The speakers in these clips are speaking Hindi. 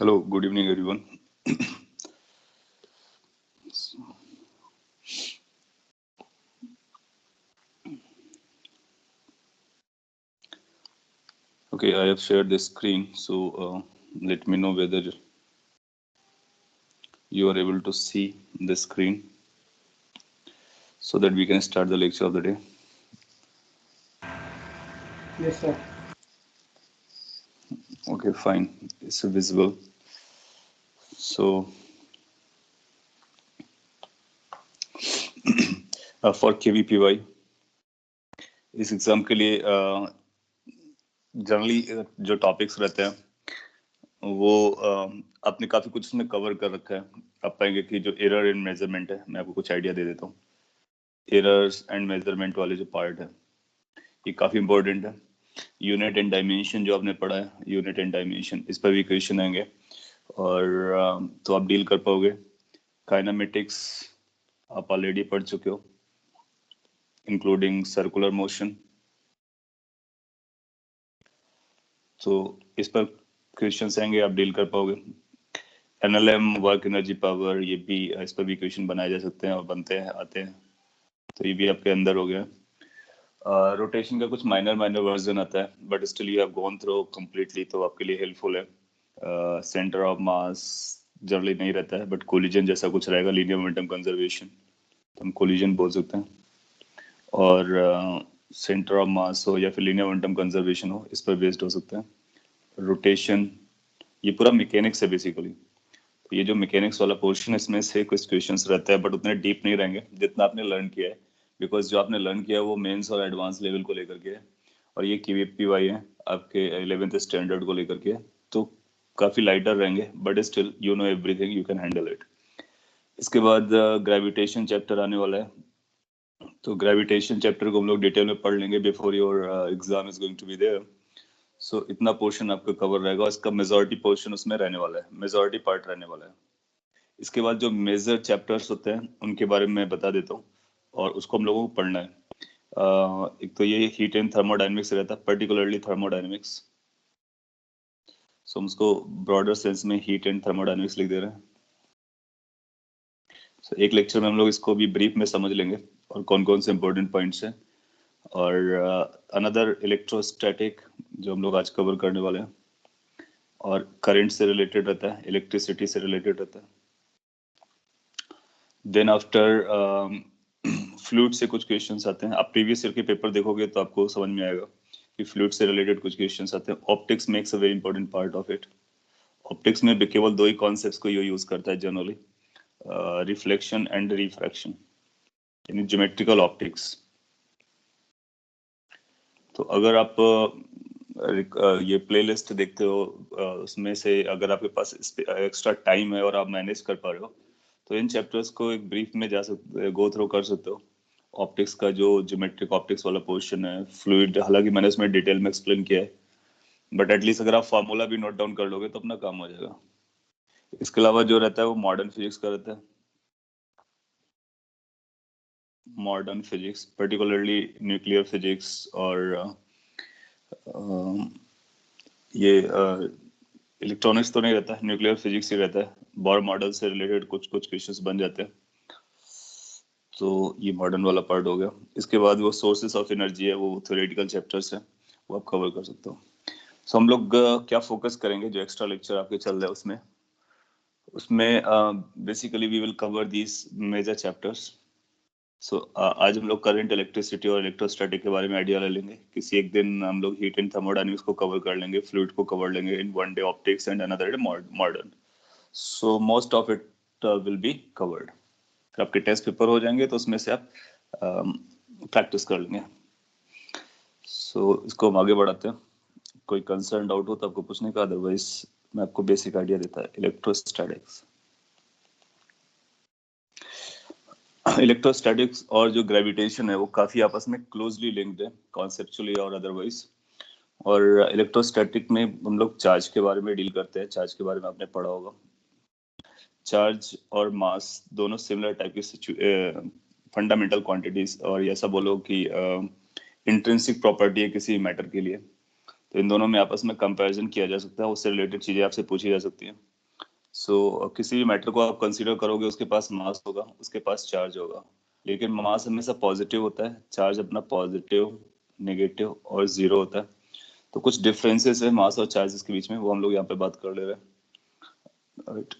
Hello, good evening, everyone. Okay, I have shared the screen, so let me know whether you are able to see the screen so that we can start the lecture of the day. Yes, sir. Okay, fine. It's visible. So, for KVPY, इस एग्जाम के लिए जनरली जो टॉपिक्स रहते हैं वो आपने काफी कुछ उसमें कवर कर रखा है. आप पाएंगे कि जो एरर इन मेजरमेंट है, मैं आपको कुछ आइडिया दे देता हूँ. एरर्स एंड मेजरमेंट वाले जो पार्ट है ये काफी इंपॉर्टेंट है. यूनिट एंड डायमेंशन जो आपने पढ़ा है, यूनिट एंड डायमेंशन, इस पर भी क्वेश्चन आएंगे और तो आप डील कर पाओगे. काइनेमेटिक्स आप ऑलरेडी पढ़ चुके हो, इंक्लूडिंग सर्कुलर मोशन, तो इस पर क्वेश्चंस आएंगे, आप डील कर पाओगे. एनएलएम, वर्क एनर्जी पावर, ये भी इस पर भी क्वेश्चन बनाए जा सकते हैं और बनते हैं, आते हैं, तो ये भी आपके अंदर हो गया. रोटेशन का कुछ माइनर वर्जन आता है, but still you have gone through completely, तो आपके लिए हेल्पफुल है. सेंटर ऑफ मास जनरली नहीं रहता है, बट कोलिजन जैसा कुछ रहेगा, लीनियर मोमेंटम कंजर्वेशन, तो हम कोलिजन बोल सकते हैं. और सेंटर ऑफ मास हो या फिर लीनियर मोमेंटम कंजर्वेशन हो, इस पर बेस्ड हो सकता है. रोटेशन, ये पूरा मैकेनिक्स है बेसिकली. तो ये जो मैकेनिक्स वाला पोर्शन है, इसमें से कुछ क्वेश्चंस रहता है, बट उतने डीप नहीं रहेंगे जितना आपने लर्न किया है, बिकॉज जो आपने लर्न किया है वो मेंस और एडवांस लेवल को लेकर के है, और ये KVPY है आपके 11th स्टैंडर्ड को लेकर के, तो काफी लाइटर रहेंगे, but still you know everything, you can handle it. इसके बाद ग्रेविटेशन चैप्टर आने वाला है, तो ग्रेविटेशन चैप्टर को हम लोग डिटेल में पढ़ लेंगे before your exam is going to be there. So इतना पोर्शन आपका कवर रहेगा, इसका मेजॉरिटी पोर्शन उसमें रहने वाला है, मेजॉरिटी पार्ट रहने वाला है. इसके बाद जो मेजर चैप्टर्स होते हैं उनके बारे में बता देता हूँ, और उसको हम लोगों को पढ़ना है. एक तो ये हीट एंड थर्मोडायनेमिक्स रहता है, पर्टिकुलरली थर्मोडायनेमिक्स, सो हम उसको ब्रॉडर सेंस में हीट एंड थर्मोडायनेमिक्स लिख दे रहे हैं. So, एक लेक्चर में हम लोग इसको भी ब्रीफ में समझ लेंगे और कौन कौन से इंपॉर्टेंट पॉइंट्स हैं. और अनदर इलेक्ट्रोस्टैटिक जो हम लोग आज कवर करने वाले हैं, और करंट से रिलेटेड रहता है, इलेक्ट्रिसिटी से रिलेटेड रहता है. देन आफ्टर फ्लूइड से कुछ क्वेश्चंस आते हैं. आप प्रीवियस ईयर के पेपर देखोगे तो आपको समझ में आएगा कि फ्लूइड से रिलेटेड कुछ क्वेश्चंस आते हैं. Optics makes a very important part of it. Optics में केवल दो ही कॉन्सेप्ट्स को ये यूज करता है जनरली, रिफ्लेक्शन एंड रिफ्रैक्शन, यानी ज्योमेट्रिकल ऑप्टिक्स. तो अगर आप ये प्लेलिस्ट देखते हो, उसमें से अगर आपके पास एक्स्ट्रा टाइम है और आप मैनेज कर पा रहे हो, तो इन चैप्टर्स को एक ब्रीफ में जा सकते, गो थ्रू कर सकते हो. ऑप्टिक्स का जो ज्योमेट्रिक ऑप्टिक्स वाला पोर्शन है, फ्लूइड, हालांकि मैंने उसमें डिटेल में एक्सप्लेन किया है, बट एटलीस्ट अगर आप फार्मूला भी नोट डाउन कर लोगे तो अपना काम हो जाएगा. इसके अलावा जो रहता है वो मॉडर्न फिजिक्स का रहता है. Modern physics, particularly nuclear physics, और ये इलेक्ट्रॉनिक्स तो नहीं रहता है, न्यूक्लियर फिजिक्स ही रहता है. बॉर मॉडल से रिलेटेड कुछ कुछ क्वेश्चंस बन जाते हैं, तो ये मॉडर्न वाला पार्ट हो गया. इसके बाद वो सोर्सेस ऑफ एनर्जी है, वो थ्योरेटिकल चैप्टर्स है, वो आप कवर कर सकते हो. सो हम लोग क्या फोकस करेंगे, जो एक्स्ट्रा लेक्चर आपके चल रहे हैं उसमें basically we will cover these major chapters. So आज हम लोग करंट, इलेक्ट्रिसिटी और इलेक्ट्रोस्टैटिक के बारे में आइडिया ले लेंगे. किसी एक दिन हम लोग हीट एंड थर्मोडायनेमिक्स को कवर कर लेंगे, फ्लूइड को कवर लेंगे in one day, optics and another day modern. So most of it will be covered. आपके टेस्ट पेपर हो जाएंगे तो उसमें से आप प्रैक्टिस कर लेंगे. सो इसको हम आगे बढ़ाते हैं. कोई कंसर्न डाउट हो तो आपको पूछने का, अदरवाइज मैं आपको बेसिक आइडिया देता है. इलेक्ट्रोस्टैटिक्स, इलेक्ट्रोस्टैटिक्स और जो ग्रेविटेशन है वो काफी आपस में क्लोजली लिंक्ड है, कॉन्सेप्चुअली और अदरवाइज. और इलेक्ट्रोस्टैटिक में हम लोग चार्ज के बारे में डील करते हैं. चार्ज के बारे में आपने पढ़ा होगा. चार्ज और मास दोनों सिमिलर टाइप की फंडामेंटल क्वांटिटीज, और ऐसा बोलो कि इंट्रिंसिक प्रॉपर्टी है किसी मैटर के लिए, तो इन दोनों में आपस में कंपैरिजन किया जा सकता है, उससे रिलेटेड चीजें आपसे पूछी जा सकती हैं. किसी भी मैटर को आप कंसीडर करोगे, उसके पास मास होगा, उसके पास चार्ज होगा, लेकिन मास हमेशा पॉजिटिव होता है, चार्ज अपना पॉजिटिव, नेगेटिव और जीरो होता है। तो कुछ डिफरेंसेस है मास और चार्जेस के बीच में, वो हम लोग यहाँ पे बात कर ले रहे हैं, राइट।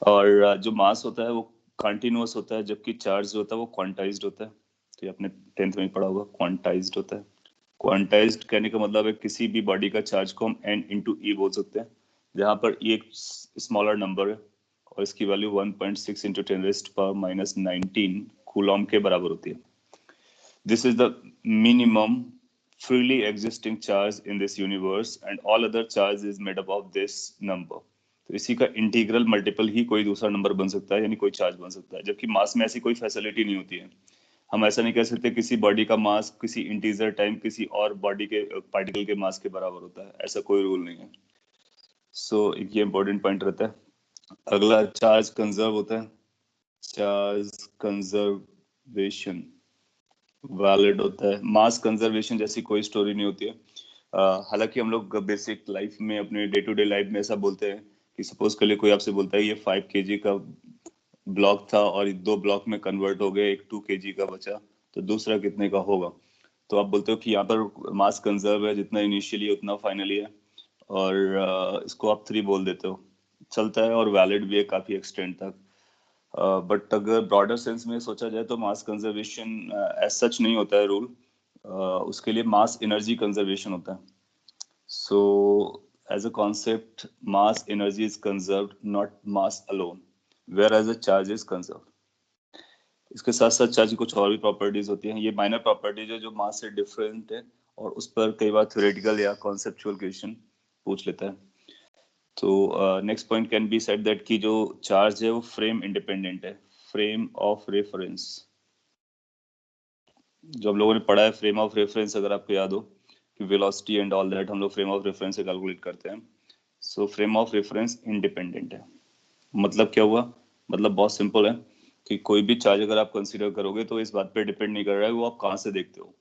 और जो मास होता है वो कंटिन्यूअस होता है, जबकि चार्ज होता है वो क्वांटाइज्ड होता है। तो ये आपने 10th में पढ़ा होगा, क्वांटाइज्ड होता है। क्वांटाइज्ड कहने का मतलब है किसी भी बॉडी का चार्ज को हम n इंटू ई बोल सकते हैं, जहां पर e एक स्मॉलर नंबर है और इसकी वैल्यू 1.6 इंटू 10⁻⁹ कूलॉम के बराबर होती है। This is the minimum freely existing charge in this universe and all other charge is made up of this number। तो इसी का इंटीग्रल मल्टीपल ही कोई दूसरा नंबर बन सकता है, यानी कोई चार्ज बन सकता है, जबकि मास में ऐसी कोई फैसिलिटी नहीं होती है। हम ऐसा नहीं कह सकते किसी बॉडी का मास किसी इंटीजर टाइम किसी और बॉडी के पार्टिकल के मास के बराबर होता है, ऐसा कोई रूल नहीं है। एक ये इंपॉर्टेंट पॉइंट रहता है। अगला चार्ज कंजर्व होता है, चार्ज कंजर्वेशन वैलिड होता है। मास कंजर्वेशन जैसी कोई स्टोरी नहीं होती है। हालांकि हम लोग बेसिक लाइफ में अपने डे टू डे लाइफ में ऐसा बोलते हैं कि सपोज के लिए कोई आपसे बोलता है ये 5 kg का ब्लॉक था और 2 ब्लॉक में कन्वर्ट हो गए, एक 2 kg का बचा, तो दूसरा कितने का होगा। तो आप बोलते हो कि यहाँ पर मास कंजर्व है, जितना इनिशियली उतना फाइनली है, और इसको आप 3 बोल देते हो, चलता है और वैलिड भी है काफी एक्सटेंड तक। बट अगर ब्रॉडर सेंस में सोचा जाए तो मास कंजर्वेशन एज सच नहीं होता है रूल। उसके लिए मास एनर्जी कंजर्वेशन होता है। So, as a concept, mass energy is conserved, not mass alone, whereas a charge is conserved. इसके साथ साथ चार्ज की कुछ और भी प्रॉपर्टीज होती हैं। ये माइनर प्रॉपर्टीज है जो मास से डिफरेंट है, और उस पर कई बार थ्योरेटिकल या कॉन्सेप्चुअल क्वेश्चन पूछ लेता है। तो next point can be said that कि जो चार्ज है वो फ्रेम इंडिपेंडेंट है, फ्रेम ऑफ रेफरेंस। जो हम लोगों ने पढ़ा है फ्रेम ऑफ रेफरेंस, अगर आपको याद हो कि वेलोसिटी एंड ऑल दैट हम लोग फ्रेम ऑफ रेफरेंस से कैलकुलेट करते हैं। फ्रेम ऑफ रेफरेंस इंडिपेंडेंट है। मतलब क्या हुआ, मतलब बहुत सिंपल है कि कोई भी चार्ज अगर आप कंसीडर करोगे तो इस बात पे डिपेंड नहीं कर रहा है वो आप कहाँ से देखते हो।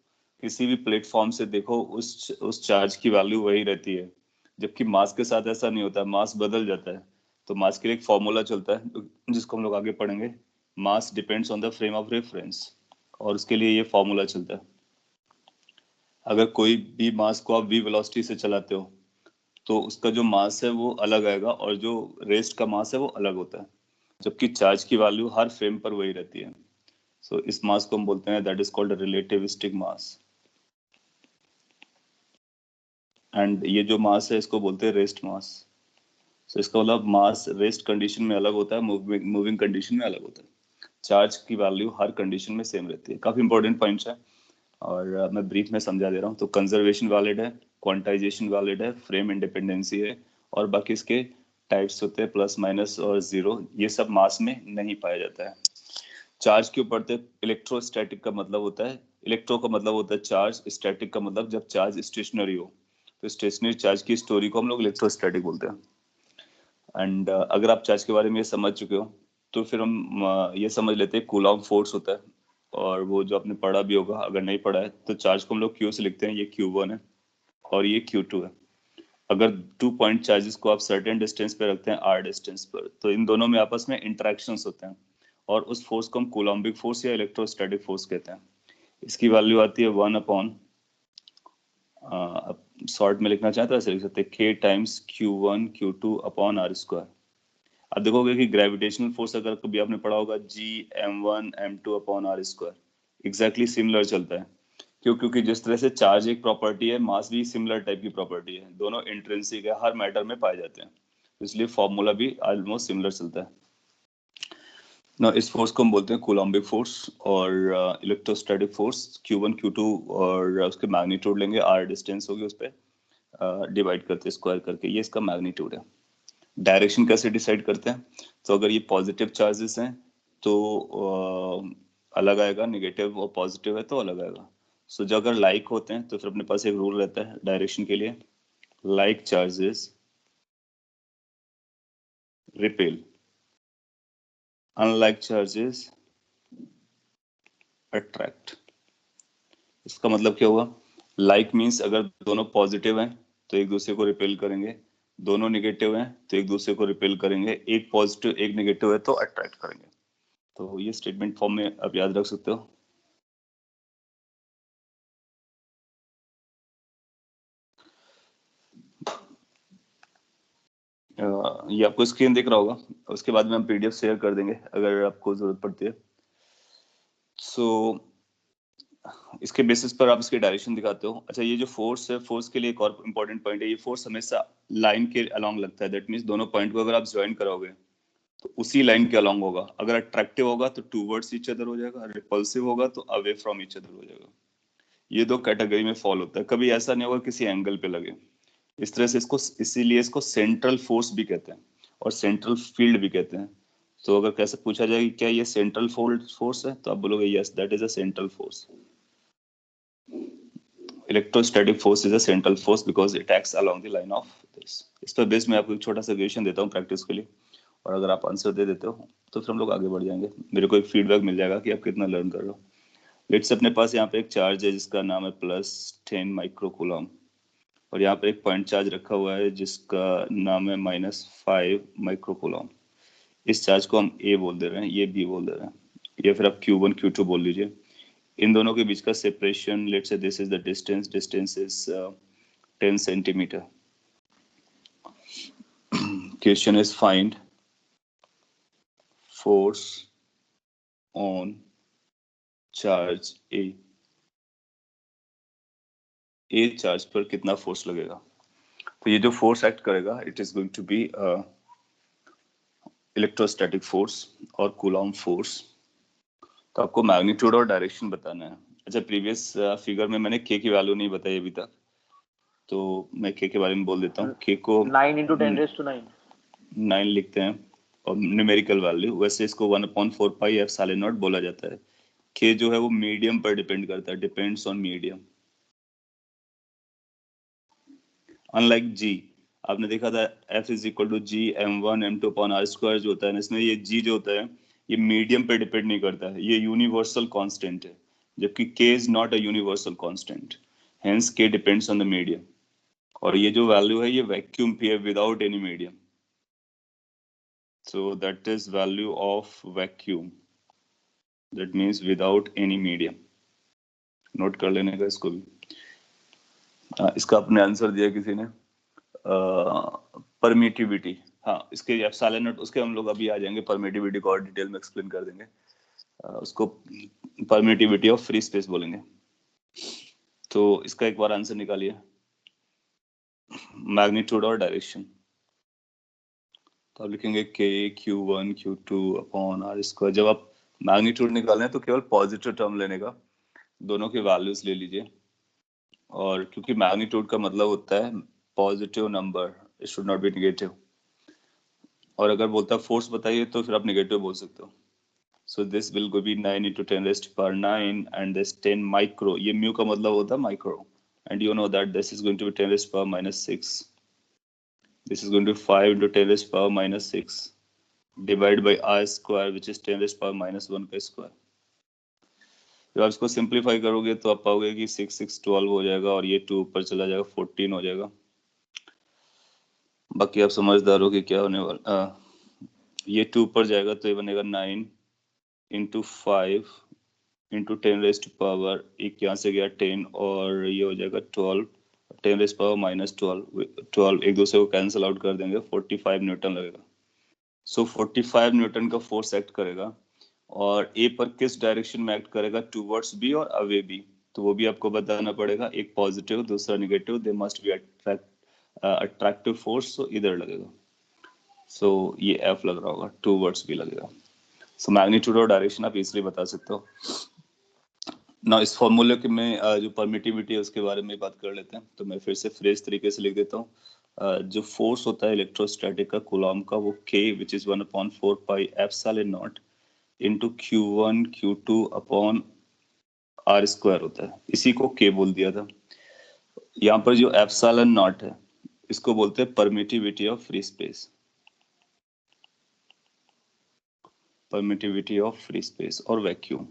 किसी भी प्लेटफॉर्म से देखो, उस चार्ज की वैल्यू वही रहती है, जबकि मास के साथ ऐसा नहीं होता, मास बदल जाता है। तो मास के लिए एक फॉर्मूला चलता है जिसको हम लोग आगे पढ़ेंगे, mass depends on the frame of reference, और उसके लिए ये फॉर्मूला चलता है। अगर कोई भी मास को आप v वेलोसिटी से चलाते हो तो उसका जो मास है वो अलग आएगा, और जो रेस्ट का मास है वो अलग होता है, जबकि चार्ज की वैल्यू हर फ्रेम पर वही रहती है। इस मास को हम बोलते हैं that is called relativistic mass, and ये जो मास है इसको बोलते हैं रेस्ट मास। इसका मतलब मास रेस्ट कंडीशन में अलग होता है, मूविंग कंडीशन में अलग होता है। चार्ज की वैल्यू हर कंडीशन में सेम रहती है। काफी इंपॉर्टेंट पॉइंट्स है, और मैं ब्रीफ में समझा दे रहा हूँ। तो कंजर्वेशन वैलिड है, क्वांटाइजेशन वैलिड है, फ्रेम इंडिपेंडेंसी है, और बाकी इसके टाइप्स होते हैं प्लस माइनस और जीरो, ये सब मास में नहीं पाया जाता है। चार्ज के ऊपर तो इलेक्ट्रोस्टैटिक का मतलब होता है, इलेक्ट्रो का मतलब होता है चार्ज, स्टैटिक का मतलब जब चार्ज स्टेशनरी हो। तो स्टेशनरी चार्ज की स्टोरी को हम लोग इलेक्ट्रोस्टैटिक बोलते हैं। एंड अगर आप चार्ज के बारे में ये समझ चुके हो तो फिर हम ये समझ लेते हैं कूलॉम फोर्स होता है, और वो जो आपने पढ़ा भी होगा, अगर नहीं पढ़ा है तो चार्ज को हम लोग क्यू से लिखते हैं, ये Q1 है और ये Q2 है। अगर 2 पॉइंट चार्जेस को आप सर्टेन डिस्टेंस पे रखते हैं r डिस्टेंस पर, तो इन दोनों में आपस में इंटरेक्शंस होते हैं, और उस फोर्स को हम कूलॉम्बिक फोर्स या इलेक्ट्रोस्टैटिक फोर्स कहते हैं। इसकी वैल्यू आती है 1 अपॉन, शॉर्ट में लिखना चाहते हैं ऐसे लिख सकते हैं K times Q1 Q2 upon r square. आप देखोगे कि ग्रेविटेशनल फोर्स अगर कभी आपने पढ़ा होगा G m1 m2 upon r square, exactly similar चलता है। क्यों? क्योंकि जिस तरह से चार्ज एक प्रॉपर्टी है, मास भी सिमिलर टाइप की प्रॉपर्टी है, दोनों इंट्रिंसिक है, हर मैटर में पाए जाते हैं, इसलिए फॉर्मूला भी ऑलमोस्ट सिमिलर चलता है ना। इस फोर्स को हम बोलते हैं कूलॉम्बिक फोर्स, और इलेक्ट्रोस्टैटिक फोर्स Q1 Q2, और उसके मैग्नीट्यूड लेंगे, r डिस्टेंस होगी उस पर डिवाइड करते स्क्वायर करके, ये इसका मैग्नीट्यूड है। डायरेक्शन कैसे डिसाइड करते हैं? तो अगर ये पॉजिटिव चार्जेस हैं तो अलग आएगा, नेगेटिव और पॉजिटिव है तो अलग आएगा। जो अगर लाइक होते हैं तो फिर अपने पास एक रूल रहता है डायरेक्शन के लिए, like charges repel, unlike charges attract. इसका मतलब क्या हुआ? लाइक मीन्स अगर दोनों पॉजिटिव हैं तो एक दूसरे को रिपेल करेंगे, दोनों नेगेटिव हैं तो एक दूसरे को रिपेल करेंगे, एक पॉजिटिव एक नेगेटिव है तो अट्रैक्ट करेंगे। तो ये स्टेटमेंट फॉर्म में आप याद रख सकते हो। ये आपको स्क्रीन दिख रहा होगा, उसके बाद में हम पीडीएफ शेयर कर देंगे अगर आपको जरूरत पड़ती है। सो इसके बेसिस पर आप इसके डायरेक्शन दिखाते हो। अच्छा, ये जो फोर्स है, फोर्स के लिए एक और इम्पोर्टेंट पॉइंट है, ये फोर्स हमेशा लाइन के अलोंग लगता है। दैट मीन्स दोनों पॉइंट को अगर आप ज्वाइन कराओगे तो उसी लाइन के अलोंग होगा। अगर अट्रैक्टिव होगा तो टूवर्ड्स ईच अदर हो जाएगा, रिपल्सिव होगा तो अवे फ्रॉम ईच अदर हो जाएगा। ये दो कैटेगरी में फॉल होता है। कभी ऐसा नहीं होगा किसी एंगल पे लगे। इस तरह से इसको, इसीलिए इसको सेंट्रल फोर्स भी कहते हैं और सेंट्रल फील्ड भी कहते हैं। तो अगर कैसे पूछा जाए कि क्या ये सेंट्रल फोर्स है, तो आप बोलोगे yes, that is a central force. Electrostatic force is a central force because it acts along the line of this. इस पर बेस मैं आपको एक छोटा सा क्वेश्चन देता हूँ प्रैक्टिस के लिए, और अगर आप आंसर दे देते हो तो फिर हम लोग आगे बढ़ जाएंगे। मेरे को एक फीडबैक मिल जाएगा कि आप कितना लर्न कर रहे हो। लेट्स अपने पास यहाँ पे एक चार्ज है जिसका नाम है +10 माइक्रोकूलम, और यहाँ पे एक पॉइंट चार्ज रखा हुआ है जिसका नाम है -5 माइक्रोकूलम। इस चार्ज को हम ए बोल दे रहे हैं, ये बी बोल दे रहे हैं, या फिर आप Q1 Q2 बोल लीजिए। इन दोनों के बीच का separation, let's say this is the distance, distance is 10 centimetre. Question is find force on charge A charge पर कितना फोर्स लगेगा। तो ये जो फोर्स एक्ट करेगा it is going to be electrostatic force और कूलॉम फोर्स। तो आपको मैग्नीट्यूड और डायरेक्शन बताना है। अच्छा, प्रीवियस फिगर में मैंने के की वैल्यू नहीं बताई अभी तक, तो मैं के बारे में बोल देता हूँ। के को 9 × 10⁹ 9 लिखते हैं और न्यूमेरिकल वैल्यू, वैसे इसको 1/4 पाई एफ साले नॉट बोला जाता है। के जो है वो मीडियम पर डिपेंड करता है, depends on medium. Unlike G, आपने देखा था F is equal to G m1 m2 upon r square जो होता है ना, इसमें ये g जो होता है ये मीडियम पे डिपेंड नहीं करता है, ये यूनिवर्सल कांस्टेंट है, जबकि k is not a universal constant, hence k depends on the medium. और ये जो वैल्यू है ये वैक्यूम पी है without any medium, so that is value of vacuum, that means without any medium। Note कर लेने का इसको भी। इसका अपने आंसर दिया किसी ने, परमिटिविटी। हाँ, इसके एप्सिलॉन नॉट, उसके हम लोग अभी आ जाएंगे, परमिटिविटी को और डिटेल में एक्सप्लेन कर देंगे। उसको परमिटिविटी ऑफ फ्री स्पेस बोलेंगे। तो इसका एक बार आंसर निकालिए, मैग्नीट्यूड और डायरेक्शन। तो आप लिखेंगे Q1 Q2 upon r square. जब आप मैग्नीट्यूड निकालें तो केवल पॉजिटिव टर्म लेने का, दोनों के वैल्यूज ले लीजिए। और क्योंकि मैग्नीट्यूड का मतलब होता है positive number, it should not be negative. और अगर बोलता है फोर्स बताइए तो फिर आप नेगेटिव बोल सकते हो। So this will go be 9 × 10⁻⁹ and this 10 micro, ये म्यू का मतलब होता है micro, and you know that this is going to be 10⁻⁻6। This is going to 5 × 10⁻⁻6 divide by r square which is 10⁻⁻1 का स्क्वायर। जब आप इसको सिंप्लीफाई करोगे तो आप पाओगे कि 6 6 12 हो जाएगा, और ये 2 ऊपर चला जाएगा, 14 हो जाएगा। बाकी आप समझदार हो कि क्या होने वाला। ये 2 ऊपर जाएगा तो ये बनेगा 9 × 5 × 10⁻, एक यहाँ से गया 10, और ये हो जाएगा 12, 10⁻⁻12। 12 एक दूसरे को कैंसिल आउट कर देंगे, 45 न्यूटन लगेगा। सो 45 न्यूटन का फोर्स एक्ट करेगा, और ए पर किस डायरेक्शन में एक्ट करेगा, टूवर्ड्स बी और अवे बी, तो वो भी आपको बताना पड़ेगा। एक पॉजिटिव दूसरा negative, they must be attractive force, so इधर लगेगा। सो ये एफ लग रहा होगा, टूवर्ड्स बी लगेगा। सो मैग्नीट्यूड और डायरेक्शन आप इजीली बता सकते हो ना। इस फॉर्मूले के में जो परमिटिविटी है उसके बारे में बात कर लेते हैं। तो मैं फिर से फ्रेश तरीके से लिख देता हूँ। जो फोर्स होता है इलेक्ट्रोस्टैटिक का कूलॉम का, वो K which is 1/4 pi epsilon not into Q1 Q2 upon r square होता है। इसी को K बोल दिया था। यहाँ पर जो एप्सिलॉन नॉट है इसको बोलते हैं permittivity of free space, permittivity of free space और वैक्यूम।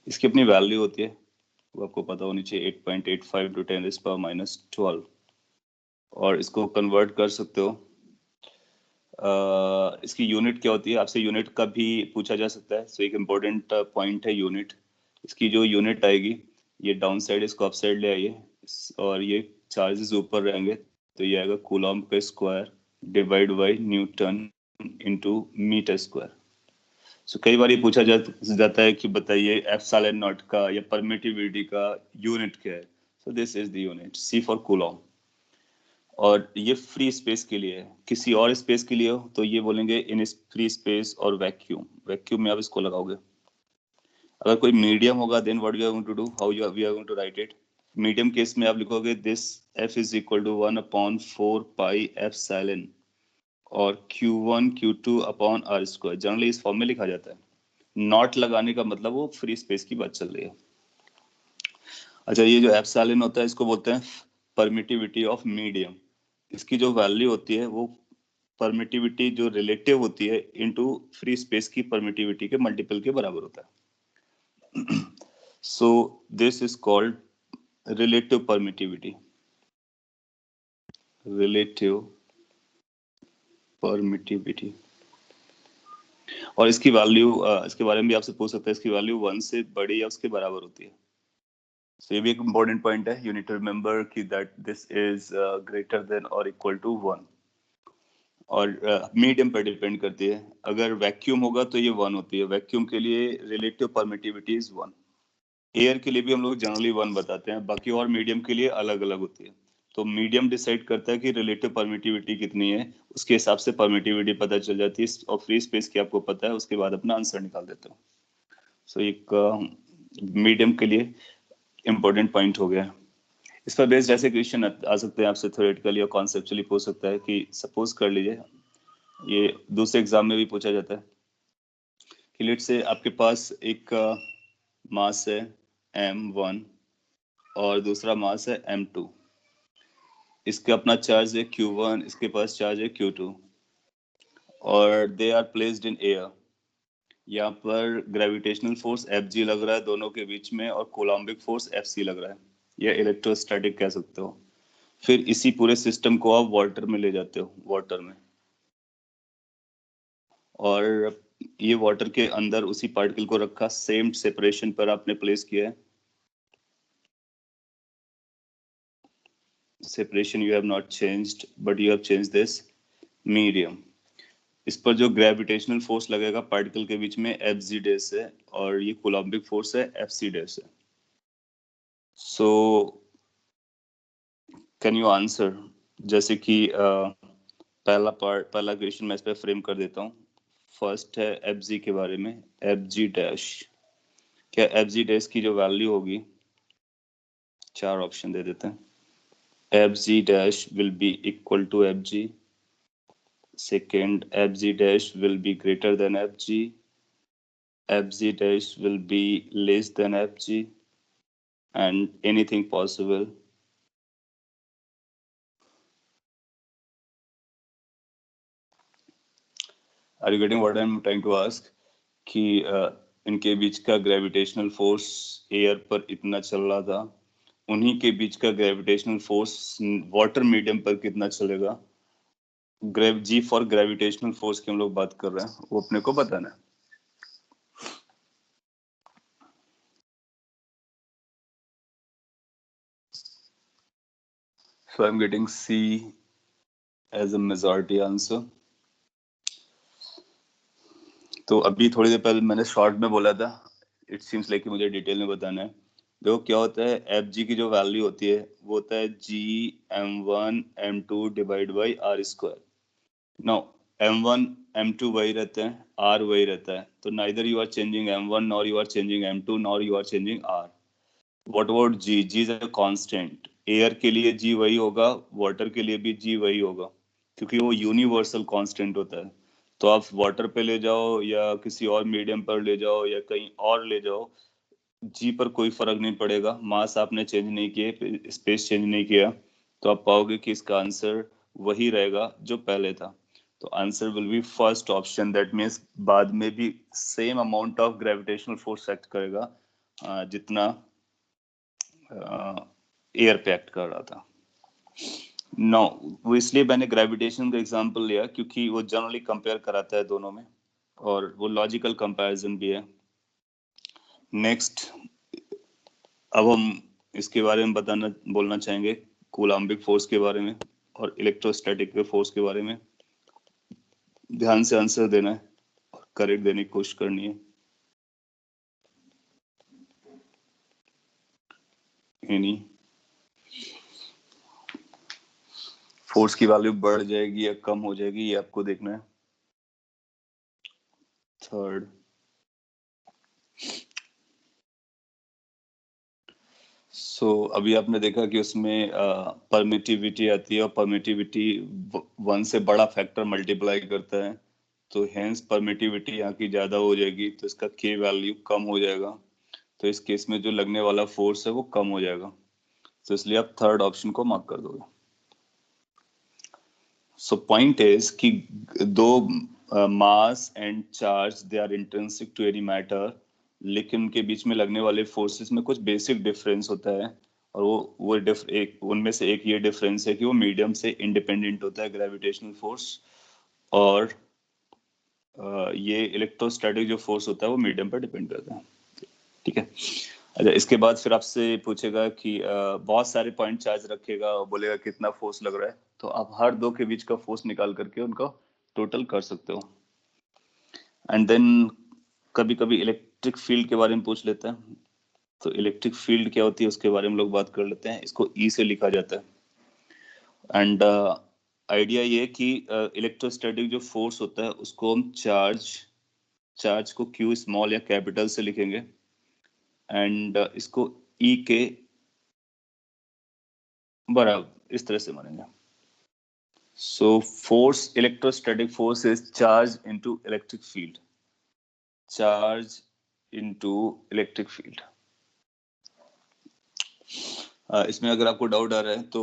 इसकी अपनी वैल्यू होती है, वो आपको पता होनी चाहिए, 8.85 × 10⁻12। और इसको कन्वर्ट कर सकते हो। इसकी यूनिट क्या होती है, आपसे यूनिट का भी पूछा जा सकता है। सो एक इम्पोर्टेंट पॉइंट है यूनिट। इसकी जो यूनिट आएगी, ये डाउन साइड इसको अप साइड ले आइए, और ये चार्जेस ऊपर रहेंगे, तो ये आएगा कूलॉम का square divide by newton into metre square. So कई बार ये पूछा जाता है कि बताइए एप्सिलॉन नॉट का या परमिटिविटी का यूनिट क्या है। So this is the unit, C for coulomb. और ये फ्री स्पेस के लिए है। किसी और स्पेस के लिए हो तो ये बोलेंगे इन फ्री स्पेस और वैक्यूम। वैक्यूम में आप इसको लगाओगे। अगर कोई मीडियम होगा then what we are going to do, how you we are going to write it. Medium case में आप लिखोगे this F is equal to 1/4 pi epsilon और Q1 Q2 upon R square. Generally इस फॉर्म में लिखा जाता है। नॉट लगाने का मतलब वो फ्री स्पेस की बात चल रही है। अच्छा, ये जो एप्सिलॉन होता है इसको बोलते हैं परमिटिविटी ऑफ मीडियम। इसकी जो वैल्यू होती है वो परमिटिविटी जो रिलेटिव होती है इनटू फ्री स्पेस की परमिटिविटी के मल्टीपल के बराबर होता है। So this is called relative permittivity. Relative permittivity. और इसकी वैल्यू इसके बारे में भी आपसे पूछ सकते हैं, इसकी वैल्यू 1 से बड़ी या उसके बराबर होती है। So, ये भी एक इम्पोर्टेंट पॉइंट है। यू नीड टू रिमेंबर कि that this is greater than और इक्वल टू 1। और मीडियम पर डिपेंड करती है। अगर वैक्यूम होगा तो ये 1 होती है। वैक्यूम के लिए रिलेटिव परमिटिविटी इज 1। एयर के लिए भी हम लोग जनरली 1 बताते हैं, बाकी और मीडियम के लिए अलग अलग होती है। तो मीडियम डिसाइड करता है कि रिलेटिव परमिटिविटी कितनी है, उसके हिसाब से परमिटिविटी पता चल जाती है, और फ्री स्पेस की आपको पता है, उसके बाद अपना आंसर निकाल देते हो। सो एक मीडियम के लिए इम्पोर्टेंट पॉइंट हो गया। इस पर बेस्ड ऐसे क्वेश्चन आ सकते हैं आपसे, थ्योरेटिकली और कॉन्सेप्चुअली पूछ सकता है कि सपोज कर लीजिए, ये दूसरे एग्जाम में भी पूछा जाता है कि लेट से आपके पास एक मास है m1 और दूसरा मास है m2। इसका अपना चार्ज है q1, इसके पास चार्ज है q2, और they are placed in air. यहाँ पर ग्रेविटेशनल फोर्स Fg लग रहा है दोनों के बीच में, और कोलम्बिक फोर्स Fc लग रहा है, या इलेक्ट्रोस्टैटिक कह सकते हो। फिर इसी पूरे सिस्टम को आप वाटर में ले जाते हो, वाटर में, और ये वाटर के अंदर उसी पार्टिकल को रखा, सेम सेपरेशन पर आपने प्लेस किया है। Separation you have not changed, but you have changed this medium. इस पर जो ग्रेविटेशनल फोर्स लगेगा पार्टिकल के बीच में Fg डैश है, और ये कोलम्बिक फोर्स है Fc डैश है। सो कैन यू आंसर, जैसे कि पहला क्वेश्चन मैं इस पर फ्रेम कर देता हूँ। फर्स्ट है Fg के बारे में, Fg डैश। क्या Fg डैश की जो वैल्यू होगी, 4 ऑप्शन दे देते हैं। Fg dash will be equal to Fg. Second, Fg dash will be greater than Fg. Fg dash will be less than Fg, and anything possible. Are you getting what I'm trying to ask? कि इनके बीच का ग्रेविटेशनल फोर्स एयर पर इतना चल रहा था, उन्हीं के बीच का ग्रेविटेशनल फोर्स वाटर मीडियम पर कितना चलेगा। जी फॉर ग्रेविटेशनल फोर्स की हम लोग बात कर रहे हैं, वो अपने को बताना है। So I'm getting C as a majority answer. तो अभी थोड़ी देर पहले मैंने शॉर्ट में बोला था, इट सीम्स लाइक कि मुझे डिटेल में बताना है। देखो क्या होता है, एफ जी की जो वैल्यू होती है वो होता है G m1 m2 divide by R square. Now m1 m2 वही रहते हैं, r वही रहता है, तो neither you are changing m1 nor you are changing m2 nor you are changing r। What about G, G is a constant. Air के लिए जी वही होगा, वाटर के लिए भी जी वही होगा, क्योंकि वो यूनिवर्सल कांस्टेंट होता है। तो आप वाटर पे ले जाओ या किसी और मीडियम पर ले जाओ या कहीं और ले जाओ, जी पर कोई फर्क नहीं पड़ेगा। मास आपने चेंज नहीं किए, स्पेस चेंज नहीं किया, तो आप पाओगे कि इसका आंसर वही रहेगा जो पहले था। तो answer will be first option. That means बाद में भी same amount of gravitational force act करेगा जितना एयर पे एक्ट कर रहा था। नो, वो इसलिए मैंने ग्रेविटेशन का एग्जांपल लिया क्योंकि वो जनरली कंपेयर कराता है दोनों में, और वो लॉजिकल कंपैरिजन भी है। नेक्स्ट, अब हम इसके बारे में बोलना चाहेंगे, कूलाम्बिक फोर्स के बारे में और इलेक्ट्रोस्टैटिक के फोर्स के बारे में। ध्यान से आंसर देना है और करेक्ट देने की कोशिश करनी है। एनी फोर्स की वैल्यू बढ़ जाएगी या कम हो जाएगी, ये आपको देखना है। थर्ड, अभी आपने देखा कि उसमें परमिटिविटी आती है और परमिटिविटी 1 से बड़ा फैक्टर मल्टीप्लाई करता है, तो हेंस परमिटिविटी यहाँ की ज्यादा हो जाएगी, तो इसका के वैल्यू कम हो जाएगा। तो इस केस में जो लगने वाला फोर्स है वो कम हो जाएगा, तो इसलिए आप थर्ड ऑप्शन को मार्क कर दोगे। सो पॉइंट इज कि दो mass and charge they are intrinsic to any matter, लेकिन उनके बीच में लगने वाले फोर्सेस में कुछ बेसिक डिफरेंस होता है, और एक उनमें से एक ये डिफरेंस है कि वो मीडियम से इंडिपेंडेंट होता है, ग्रेविटेशनल फोर्स, और ये इलेक्ट्रोस्टैटिक जो फोर्स होता है वो मीडियम पर डिपेंड करता है। ठीक है। अच्छा, इसके बाद फिर आपसे पूछेगा कि बहुत सारे पॉइंट चार्ज रखेगा और बोलेगा कितना फोर्स लग रहा है, तो आप हर दो के बीच का फोर्स निकाल करके उनका टोटल कर सकते हो। एंड देन कभी कभी इलेक्ट्रिक फील्ड के बारे में पूछ लेते हैं, तो इलेक्ट्रिक फील्ड क्या होती है उसके बारे में लोग बात कर लेते हैं। इसको ई से लिखा जाता है, एंड आइडिया ये कि इलेक्ट्रोस्टैटिक जो फोर्स होता है उसको हम चार्ज को क्यू स्मॉल या कैपिटल से लिखेंगे, एंड इसको ई के बराबर इस तरह से मानेंगे। So force, electrostatic force is charge into electric field, charge into electric field. इसमें अगर आपको डाउट आ रहा है तो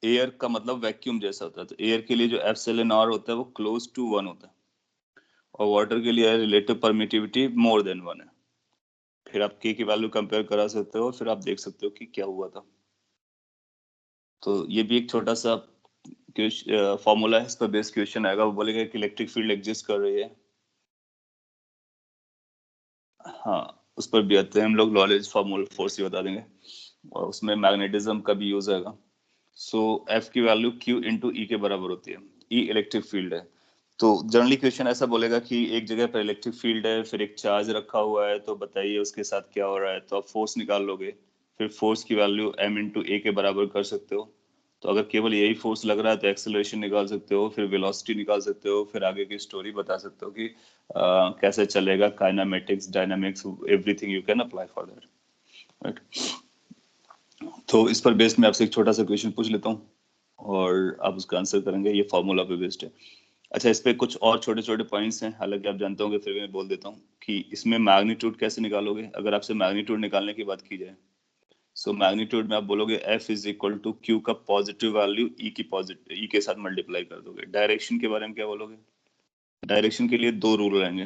एयर का मतलब वैक्यूम जैसा होता है, तो एयर के लिए जो एप्सिलॉन आर होता है वो क्लोज टू 1 होता है, और वाटर के लिए रिलेटिव परमिटिविटी मोर देन 1 है। फिर आप के की वैल्यू कंपेयर करा सकते हो, फिर आप देख सकते हो कि क्या हुआ था। तो ये भी एक छोटा सा फॉर्मूला है, इस पर बेस्ड क्वेश्चन आएगा। वो बोलेगा कि इलेक्ट्रिक फील्ड एग्जिस्ट कर रही है, हाँ, उस पर भी आते हैं हम लोग, नॉलेज फॉर्मूला फोर्स ही बता देंगे, और उसमें मैग्नेटिज्म का भी यूज आएगा। सो एफ की वैल्यू क्यू इंटू ई के बराबर होती है। ई इलेक्ट्रिक फील्ड है, तो जनरली क्वेश्चन ऐसा बोलेगा कि एक जगह पर इलेक्ट्रिक फील्ड है, फिर एक चार्ज रखा हुआ है, तो बताइए उसके साथ क्या हो रहा है, तो आप फोर्स निकाल लोगे, फिर फोर्स की वैल्यू एम इंटू ए के बराबर कर सकते हो। तो अगर केवल यही फोर्स लग रहा है तो एक्सेलरेशन निकाल सकते हो, फिर वेलोसिटी निकाल सकते हो, फिर आगे की स्टोरी बता सकते हो कि कैसे चलेगा, kinematics, dynamics, everything you can apply for that, right. तो इस पर बेस्ड मैं आपसे एक छोटा सा क्वेश्चन पूछ लेता हूँ और आप उसका आंसर करेंगे, ये फॉर्मूला पे बेस्ड है। अच्छा, इस पे कुछ और छोटे छोटे पॉइंट्स हैं, हालांकि आप जानते होंगे, फिर भी मैं बोल देता हूँ कि इसमें मैग्नीट्यूड कैसे निकालोगे। अगर आपसे मैग्नीट्यूड निकालने की बात की जाए, सो मैग्नीट्यूड में आप बोलोगे F is equal to Q का पॉजिटिव वैल्यू E के साथ मल्टीप्लाई कर दोगे। डायरेक्शन के बारे में क्या बोलोगे? डायरेक्शन के लिए दो रूल रहेंगे।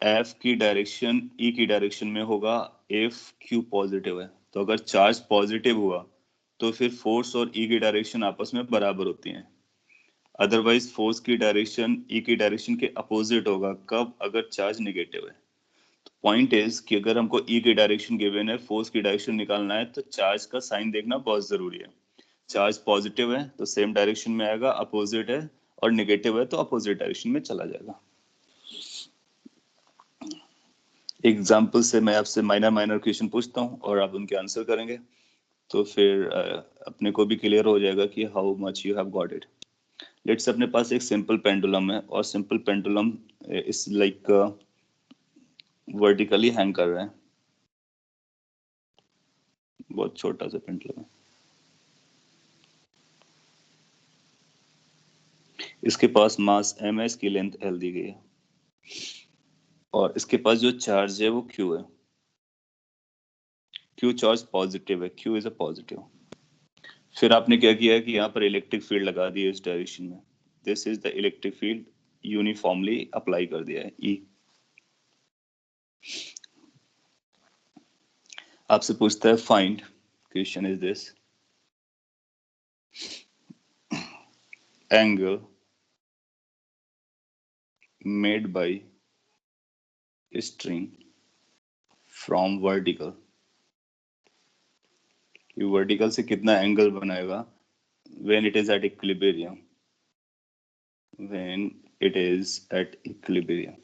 F की डायरेक्शन E की डायरेक्शन में होगा if Q पॉजिटिव है, तो अगर चार्ज पॉजिटिव हुआ तो फिर फोर्स और E की डायरेक्शन आपस में बराबर होती हैं। अदरवाइज फोर्स की डायरेक्शन E की डायरेक्शन के अपोजिट होगा, कब? अगर चार्ज निगेटिव है। पॉइंट इज कि अगर हमको E की डायरेक्शन गिवन है, फोर्स की डायरेक्शन निकालना है, तो चार्ज का साइन देखना बहुत जरूरी है। चार्ज पॉजिटिव है तो सेम डायरेक्शन में आएगा, अपोजिट है और निगेटिव है तो अपोजिट डायरेक्शन में चला जाएगा। एग्जाम्पल से मैं आपसे माइनर माइनर क्वेश्चन पूछता हूँ और आप उनके आंसर करेंगे, तो फिर अपने को भी क्लियर हो जाएगा कि how much you have got it. Let's, अपने पास एक सिंपल पेंडुलम है और सिंपल पेंडुलम इस लाइक वर्टिकली हैंग कर रहा है, बहुत छोटा सा पेंडुलम है। इसके पास मास m है, इसकी लेंथ l दी गई है, और इसके पास जो चार्ज है वो q है। q चार्ज पॉजिटिव है, q इज अ पॉजिटिव। फिर आपने क्या किया है कि यहाँ पर इलेक्ट्रिक फील्ड लगा दी है इस डायरेक्शन में। This is the electric field, uniformly apply कर दिया है E। आपसे पूछता है find, question is this, angle made by string from vertical, ये वर्टिकल से कितना एंगल बनाएगा when it is at equilibrium, when it is at equilibrium.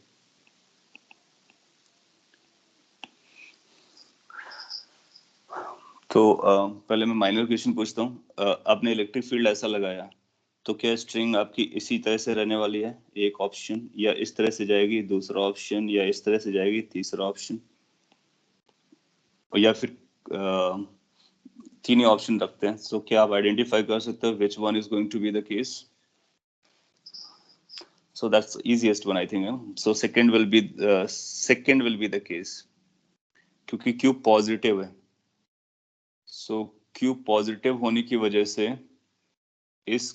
तो पहले मैं माइनर क्वेश्चन पूछता हूँ। आपने इलेक्ट्रिक फील्ड ऐसा लगाया तो क्या स्ट्रिंग आपकी इसी तरह से रहने वाली है, एक ऑप्शन, या इस तरह से जाएगी दूसरा ऑप्शन, या इस तरह से जाएगी तीसरा ऑप्शन, या फिर तीन ही ऑप्शन रखते हैं। सो क्या आप आइडेंटिफाई कर सकते हो which one is going to be the case? So that's easiest one I think. So second will be the case, क्योंकि क्यूब पॉजिटिव है। सो क्यूब पॉजिटिव होने की वजह से इस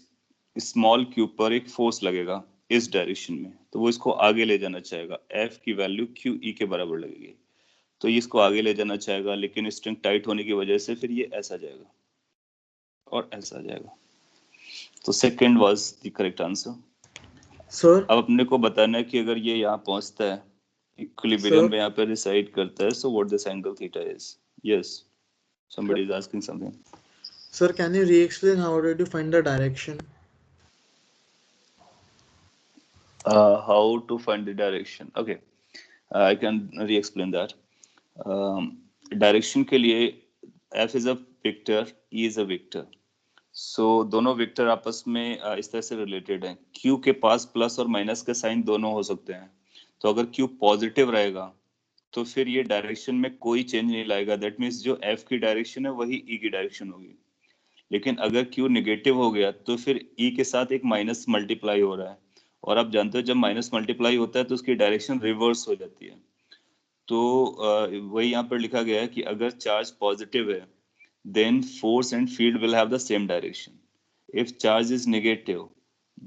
स्मॉल क्यूब पर एक फोर्स लगेगा इस डायरेक्शन में, तो वो इसको आगे ले जाना चाहेगा। एफ की वैल्यू क्यू ई के बराबर लगेगी, तो ये इसको आगे ले जाना चाहेगा, लेकिन स्ट्रिंग टाइट होने की वजह से फिर ये ऐसा जाएगा और ऐसा जाएगा। तो second was the correct answer. Sir अब अपने को बताना है कि अगर ये यहाँ पहुंचता है, इक्विलिब्रियम में यहाँ पे रिसाइड करता है, so what this angle theta is. Yes, somebody is asking something. Sir, can you re-explain how did you find the direction? How to find the direction? Okay, I can re-explain that. Direction के लिए f is a vector, e is a vector. So दोनों वेक्टर आपस में इस तरह से रिलेटेड हैं। q के पास प्लस और माइनस के साइन दोनों हो सकते हैं। तो अगर q पॉजिटिव रहेगा तो फिर ये डायरेक्शन में कोई चेंज नहीं लाएगा। दैट मीन्स जो f की डायरेक्शन है वही e की डायरेक्शन होगी। लेकिन अगर q निगेटिव हो गया तो फिर e के साथ एक माइनस मल्टीप्लाई हो रहा है, और आप जानते हो जब माइनस मल्टीप्लाई होता है तो उसकी डायरेक्शन रिवर्स हो जाती है। तो वही यहाँ पर लिखा गया है कि अगर चार्ज पॉजिटिव है then force and field will have the same direction. If charge is negative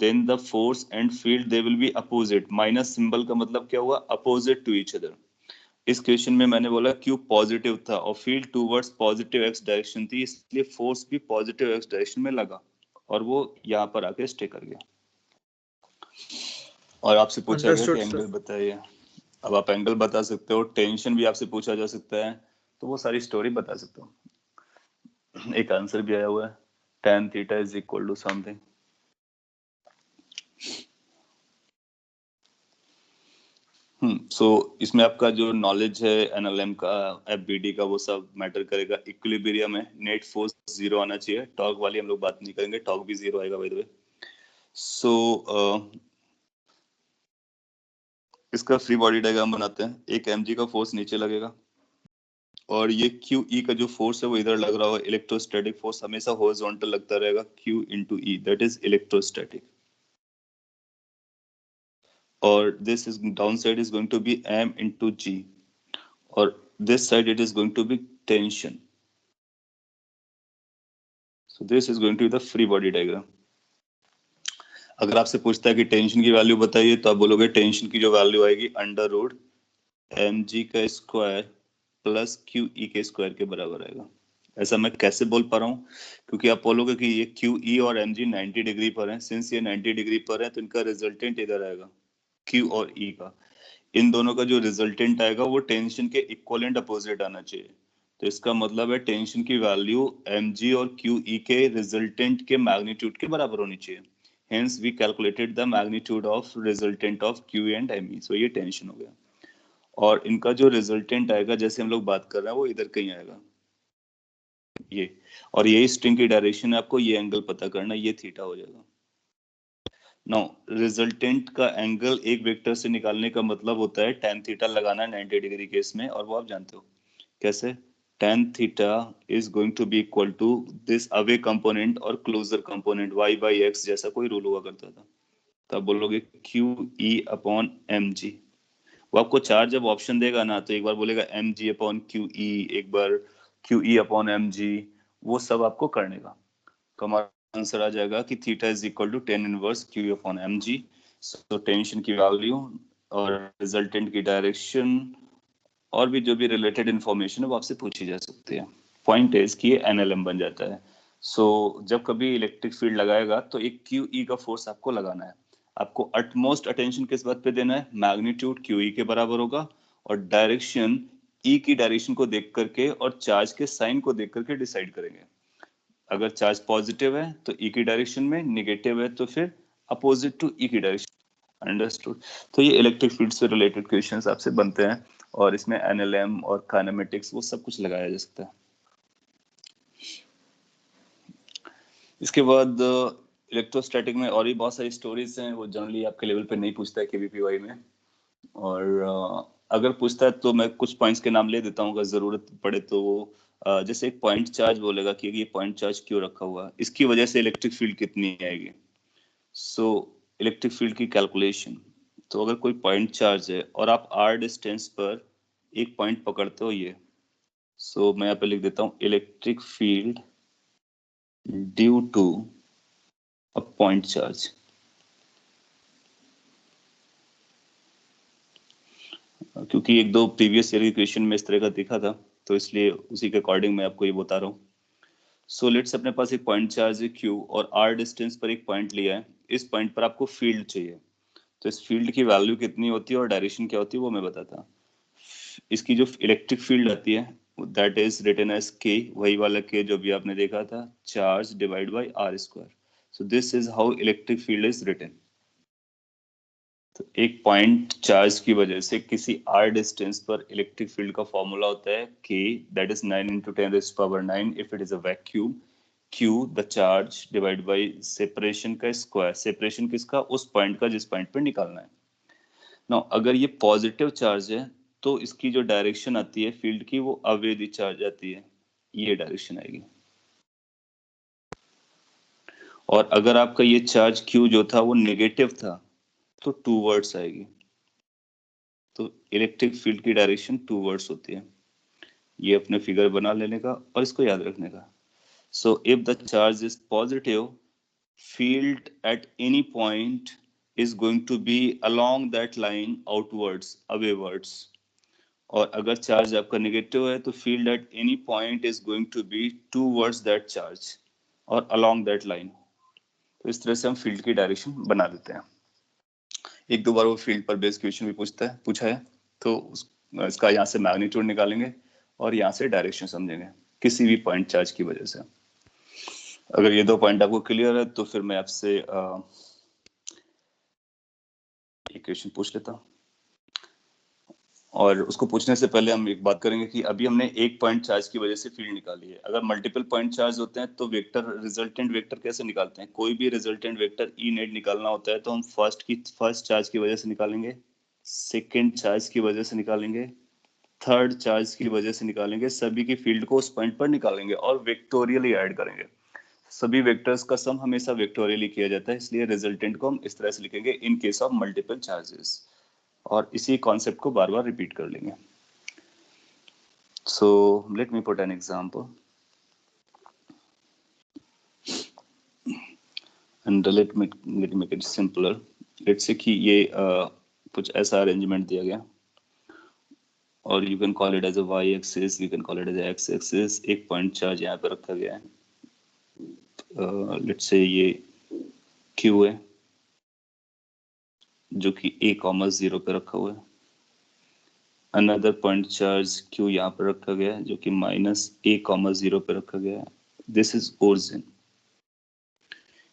then the force and field they will be opposite. Minus symbol का मतलब क्या हुआ? opposite to each other. इस क्वेश्चन में मैंने बोला क्यू पॉजिटिव था और field towards positive x direction थी, इसलिए फोर्स भी पॉजिटिव एक्स डायरेक्शन में लगा और वो यहाँ पर आके स्टे कर गया। और आपसे पूछा गया कि एंगल बताइए। अब आप एंगल बता सकते हो, टेंशन भी आपसे पूछा जा सकता है, तो वो सारी स्टोरी बता सकते हो। एक आंसर भी आया हुआ है, tan theta is equal to something. So इसमें आपका जो नॉलेज है एनएलएम का, एफबीडी का, वो सब मैटर करेगा। इक्विलिब्रियम में नेट फोर्स 0 आना चाहिए। टॉर्क वाली हम लोग बात नहीं करेंगे, टॉर्क भी 0 आएगा बाय द वे। सो इसका फ्री बॉडी डायग्राम बनाते हैं। एक mg का फोर्स नीचे लगेगा और ये QE का जो फोर्स है वो इधर लग रहा होगा। इलेक्ट्रोस्टैटिक फोर्स हमेशा हॉरिजॉन्टल लगता रहेगा, Q into E, that is electrostatic. और this is downside is going to be m into g, और this side it is going to be tension. So this is going to be the free body diagram. अगर आपसे पूछता है कि टेंशन की वैल्यू बताइए तो आप बोलोगे टेंशन की जो वैल्यू आएगी अंडर रूट mg का स्क्वायर प्लस QE के स्क्वायर के बराबर आएगा। ऐसा मैं कैसे बोल पा रहा हूँ? क्योंकि आप बोलोगे कि ये QE और mg 90 डिग्री पर है। सिंस ये 90 डिग्री पर है तो इनका रिजल्टेंट इधर आएगा, Q और E का। इन दोनों का जो रिजल्टेंट आएगा वो टेंशन के इक्विवेलेंट अपोजिट आना चाहिए। तो इसका मतलब है टेंशन की वैल्यू mg और QE के रिजल्टेंट के मैग्नीट्यूड के बराबर होनी चाहिए। Hence we calculated the magnitude of resultant of Q and me। So ये टेंशन हो गया। और इनका जो रिजल्टेंट आएगा, जैसे हम लोग बात कर रहे हैं, वो इधर कहीं आएगा, ये। और यही स्ट्रिंग की डायरेक्शन है, आपको ये एंगल पता करना, ये थीटा हो जाएगा। नो, रिजल्टेंट का एंगल एक वेक्टर से निकालने का मतलब होता है tan थीटा लगाना 90 डिग्री केस में, और वो आप जानते हो कैसे। tan theta is going to be equal to this away component और closer component y by x जैसा कोई रूल हुआ करता था। तो आप बोलोगे QE अपॉन mg। वो आपको चार जब ऑप्शन देगा ना, तो एक बार बोलेगा mg अपॉन QE, एक बार QE अपॉन mg, वो सब आपको करने का। तो हमारा आंसर आ जाएगा कि theta is equal to tan inverse QE upon mg। So tension की वैल्यू और रिजल्टेंट की डायरेक्शन और भी जो भी रिलेटेड इंफॉर्मेशन है वो आपसे पूछी जा सकती है। पॉइंट इज कि ये एनएलएम बन जाता है। सो जब कभी इलेक्ट्रिक फील्ड लगाएगा तो एक क्यू ई का फोर्स आपको लगाना है। आपको अटमोस्ट अटेंशन किस बात पे देना है, मैग्नीट्यूड क्यू ई के बराबर होगा और डायरेक्शन ई की डायरेक्शन को देख करके और चार्ज के साइन को देख करके डिसाइड करेंगे। अगर चार्ज पॉजिटिव है तो ई की डायरेक्शन में, निगेटिव है तो फिर अपोजिट टू ई की डायरेक्शन। अंडरस्टूड। तो ये इलेक्ट्रिक फील्ड से रिलेटेड क्वेश्चंस आपसे बनते हैं और इसमें एनएलएम और काइनेमेटिक्स वो सब कुछ लगाया जा सकता है। इसके बाद इलेक्ट्रोस्टैटिक में और भी बहुत सारी स्टोरीज हैं, वो जनरली आपके लेवल पे नहीं पूछता है केवीपीवाई में, और अगर पूछता है तो मैं कुछ पॉइंट्स के नाम ले देता हूँ, अगर जरूरत पड़े तो वो जैसे एक पॉइंट चार्ज बोलेगा कि ये पॉइंट चार्ज क्यों रखा हुआ है, इसकी वजह से इलेक्ट्रिक फील्ड कितनी आएगी। सो इलेक्ट्रिक फील्ड की कैलकुलेशन, तो अगर कोई पॉइंट चार्ज है और आप आर डिस्टेंस पर एक पॉइंट पकड़ते हो ये, सो मैं यहाँ पे लिख देता हूँ electric field due to a point charge. क्योंकि एक दो प्रीवियस ईयर के क्वेश्चन में इस तरह का दिखा था, तो इसलिए उसी के अकॉर्डिंग मैं आपको ये बता रहा हूँ। सो लेट्स अपने पास एक पॉइंट चार्ज है क्यू और आर डिस्टेंस पर एक पॉइंट लिया है, इस पॉइंट पर आपको फील्ड चाहिए। तो इस फील्ड की वैल्यू कितनी होती है और डायरेक्शन क्या होती है वो मैं बताता हूँ। इसकी जो इलेक्ट्रिक फील्ड आती है दैट इज रिटन एज के, वही वाला के जो भी आपने देखा था, charge divide by R square. So this is how electric field is written. तो एक पॉइंट चार्ज की वजह से किसी आर डिस्टेंस पर इलेक्ट्रिक फील्ड का फॉर्मूला होता है K, that is 9 into 10⁻⁹ if it is a vacuum, Q the charge divide by separation का स्क्वायर, सेपरेशन किसका, उस पॉइंट का जिस पॉइंट पर निकालना है। नाउ अगर ये पॉजिटिव चार्ज है तो इसकी जो डायरेक्शन आती है फील्ड की वो अवे चार्ज आती है, ये डायरेक्शन आएगी। और अगर आपका ये चार्ज क्यू जो था वो नेगेटिव था तो टूवर्ड्स आएगी। तो इलेक्ट्रिक फील्ड की डायरेक्शन टूवर्ड्स होती है। ये अपने फिगर बना लेने का और इसको याद रखने का। So if the charge is positive, field at any point is going to be along that line outwards, awaywards. और अगर चार्ज आपका नेगेटिव है तो field at any point is going to be towards that charge और अलोंग दैट लाइन। तो इस तरह से हम फील्ड की डायरेक्शन बना देते हैं। एक दो बार वो फील्ड पर बेस्ड क्वेश्चन भी पूछा है, तो इसका यहाँ से मैग्नीट्यूड निकालेंगे और यहाँ से डायरेक्शन समझेंगे किसी भी पॉइंट चार्ज की वजह से। अगर ये दो पॉइंट आपको क्लियर है तो फिर मैं आपसे एक क्वेश्चन पूछ लेता हूँ। और उसको पूछने से पहले हम एक बात करेंगे कि अभी हमने एक पॉइंट चार्ज की वजह से फील्ड निकाली है। अगर मल्टीपल पॉइंट चार्ज होते हैं तो वेक्टर, रिजल्टेंट वेक्टर कैसे निकालते हैं, कोई भी रिजल्टेंट वेक्टर ई नेट निकालना होता है तो हम फर्स्ट चार्ज की वजह से निकालेंगे, सेकेंड चार्ज की वजह से निकालेंगे, थर्ड चार्ज की वजह से निकालेंगे, सभी की फील्ड को उस पॉइंट पर निकालेंगे और वेक्टोरियली ऐड करेंगे। सभी वेक्टर्स का सम हमेशा वेक्टोरियली किया जाता है, इसलिए रिजल्टेंट को हम इस तरह से लिखेंगे in case of multiple charges, और इसी कॉन्सेप्ट को बार बार रिपीट कर लेंगे। So let me put an example and let me make it simpler. Let's say कि ये कुछ ऐसा अरेंजमेंट दिया गया और you can call it as a y axis, you can call it as a x axis। एक पॉइंट चार्ज यहाँ पे रखा गया है, let's say ये q है जो कि a,0 पे रखा हुआ है। अनदर पॉइंट चार्ज q यहाँ पे रखा गया है जो कि -a,0 पे रखा गया है। This is origin।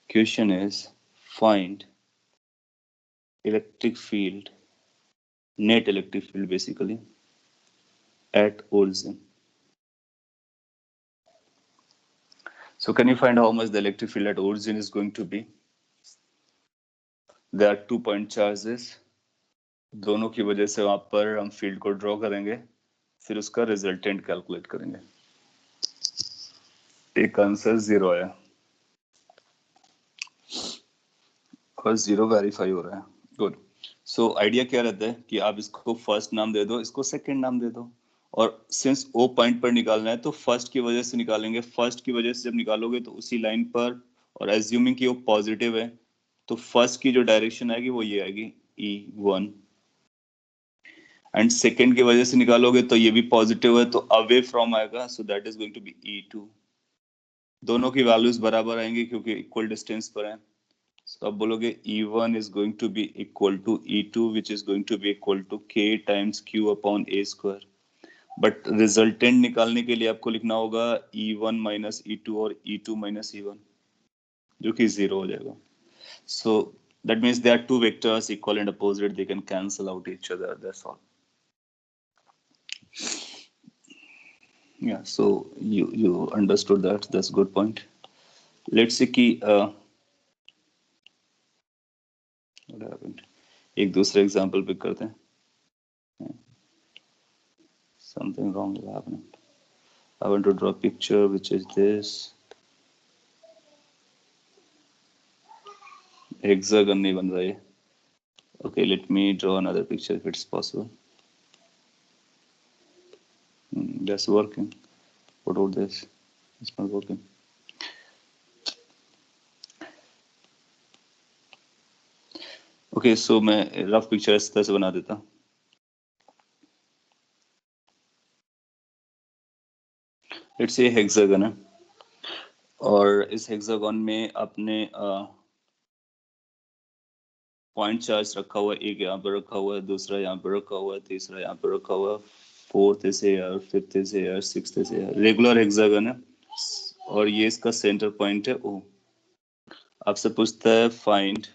Question is find electric field, net electric field basically at origin. So can you find how much the electric field at origin is going to be? There are 2 point charges, दोनों की वजह से वहां पर हम फील्ड को ड्रॉ करेंगे, फिर उसका रिजल्टेंट कैलकुलेट करेंगे। एक आंसर 0 है और 0 वेरीफाई हो रहा है। गुड। सो आइडिया क्या रहता है कि आप इसको फर्स्ट नाम दे दो, इसको सेकंड नाम दे दो, और सिंस ओ पॉइंट पर निकालना है तो फर्स्ट की वजह से निकालेंगे। फर्स्ट की वजह से जब निकालोगे तो उसी लाइन पर, और एज्यूमिंग कि वो पॉजिटिव है तो फर्स्ट की जो डायरेक्शन आएगी वो ये आएगी E1, एंड सेकंड की वजह से निकालोगे तो ये भी पॉजिटिव है तो अवे फ्रॉम आएगा, so that is going to be E2। दोनों की वैल्यूज बराबर आएंगी क्योंकि इक्वल डिस्टेंस पर है। तो आप बोलोगे E1 is going to be equal to E2 which is going to be equal to K times Q upon A square। But resultant निकालने के लिए आपको लिखना होगा E1 minus E2 और E2 minus E1 जो कि 0 हो जाएगा। So that means there are two vectors equal and opposite, they can cancel out each other, that's all। Yeah, so you understood that, that's good point। Let's see कि what happened, एक दूसरे एग्जांपल पिक करते हैं। Something wrong is happening। I want to draw a picture which is this। Hexagon नहीं बन रहा है। Okay, let me draw another picture if it's possible। That's working। What about this? It's not working। Okay, so मैं रफ पिक्चर इस तरह से बना देता हूँ। Let's say हेक्सागन है और इस हेक्सागन में आपने पॉइंट चार्ज रखा हुआ है, एक यहाँ पर रखा हुआ है, दूसरा यहाँ पर रखा हुआ है, तीसरा यहाँ पर रखा हुआ है, फोर्थ से यार, फिफ्थ से यार, सिक्स्थ से यार। रेगुलर हेक्सागन है और ये इसका सेंटर पॉइंट है O। आपसे पूछता है find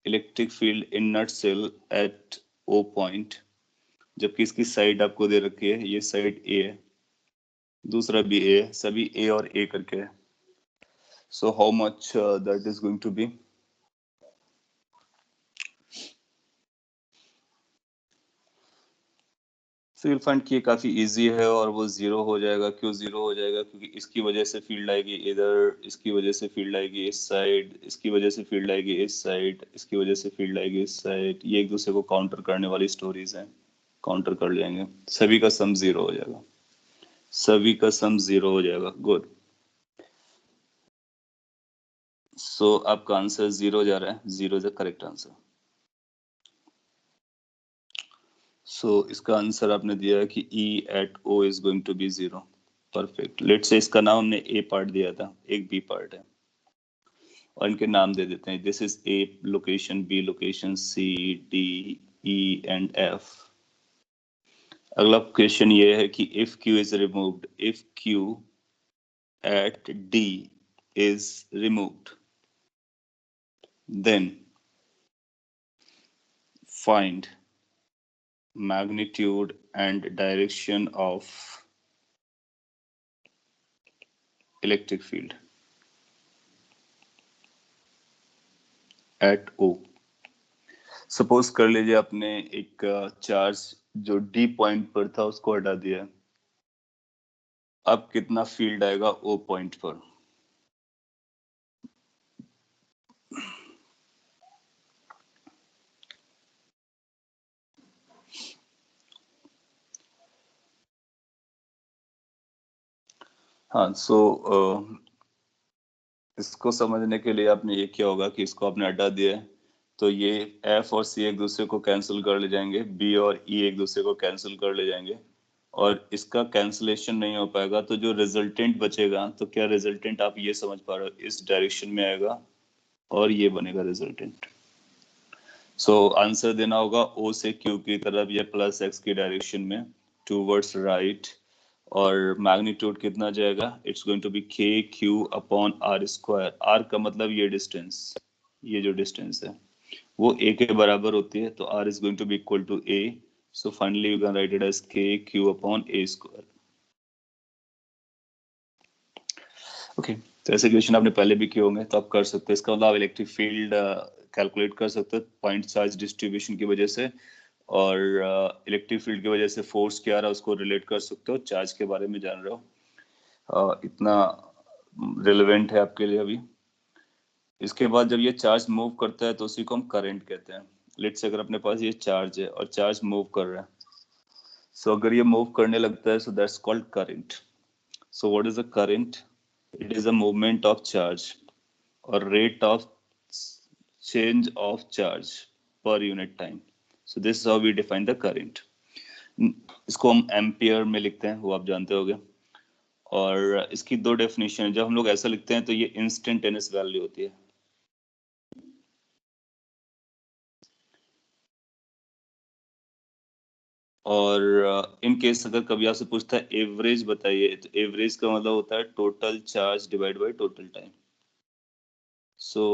electric field in nutshell at O point, जबकि इसकी साइड आपको दे रखी है, ये साइड A है, दूसरा भी A है, सभी A और A करके है। So how much that is going to be? So you'll find कि ये काफी इजी है और वो जीरो हो जाएगा। क्यों जीरो हो जाएगा? क्योंकि इसकी वजह से फील्ड आएगी इधर, इसकी वजह से फील्ड आएगी इस साइड, इसकी वजह से फील्ड आएगी इस साइड, इसकी वजह से फील्ड आएगी इस साइड। ये एक दूसरे को काउंटर करने वाली स्टोरीज हैं, काउंटर कर लेंगे, सभी का सम जीरो हो जाएगा, सभी का सम जीरो हो जाएगा। गुड। सो आपका आंसर जीरो जा रहा है, zero is the correct answer. So इसका आंसर आपने दिया है कि E at O is going to be 0। Perfect. Let's say इसका नाम हमने A पार्ट दिया था, एक B पार्ट है और इनके नाम दे देते हैं। This is A location, B location, C, D, E and F। अगला क्वेश्चन ये है कि if Q is removed, if Q at D is removed, then find magnitude and direction of electric field at O। Suppose कर लीजिए आपने एक चार्ज जो डी पॉइंट पर था उसको हटा दिया, अब कितना फील्ड आएगा ओ पॉइंट पर? हाँ, सो इसको समझने के लिए आपने ये किया होगा कि इसको आपने हटा दिया है तो ये एफ और सी एक दूसरे को कैंसिल कर ले जाएंगे, बी और ई एक दूसरे को कैंसिल कर ले जाएंगे और इसका कैंसिलेशन नहीं हो पाएगा। तो जो रिजल्टेंट बचेगा, तो क्या रिजल्टेंट आप ये समझ पा रहे हो, इस डायरेक्शन में आएगा और ये बनेगा रिजल्टेंट। सो आंसर देना होगा O से Q की तरफ या प्लस x की डायरेक्शन में टूवर्ड्स राइट। और मैग्नीट्यूड कितना जाएगा? It's going to be k q upon r square. r का मतलब ये डिस्टेंस, ये जो डिस्टेंस है वो a के बराबर होती है, तो r is going to be equal to a। So finally you can write it as k q अपॉन a स्क्वायर। ओके, तो ऐसे क्वेश्चन आपने पहले भी किए होंगे तो आप कर सकते हैं। इसका मतलब इलेक्ट्रिक फील्ड कैलकुलेट कर सकते हो पॉइंट चार्ज डिस्ट्रीब्यूशन की वजह से, और इलेक्ट्रिक फील्ड की वजह से फोर्स क्या आ रहा है उसको रिलेट कर सकते हो, चार्ज के बारे में जान रहे हो। इतना रिलेवेंट है आपके लिए अभी। इसके बाद जब ये चार्ज मूव करता है तो उसी को हम करंट कहते हैं। लेट्स से अगर अपने पास ये चार्ज है और चार्ज मूव कर रहा है, सो अगर ये मूव करने लगता है so that's called current. So what is a current? It is a movement of charge और rate of change of charge per unit time। So this is how we define the current। इसको हम एम्पियर में लिखते हैं, वो आप जानते होंगे। और इसकी दो डेफिनेशन है। जब हम लोग ऐसा लिखते हैं तो ये इंस्टेंटेनियस वैल्यू होती है। और इन केस अगर कभी आपसे पूछता है एवरेज बताइए, तो एवरेज का मतलब होता है total charge divide by total time. So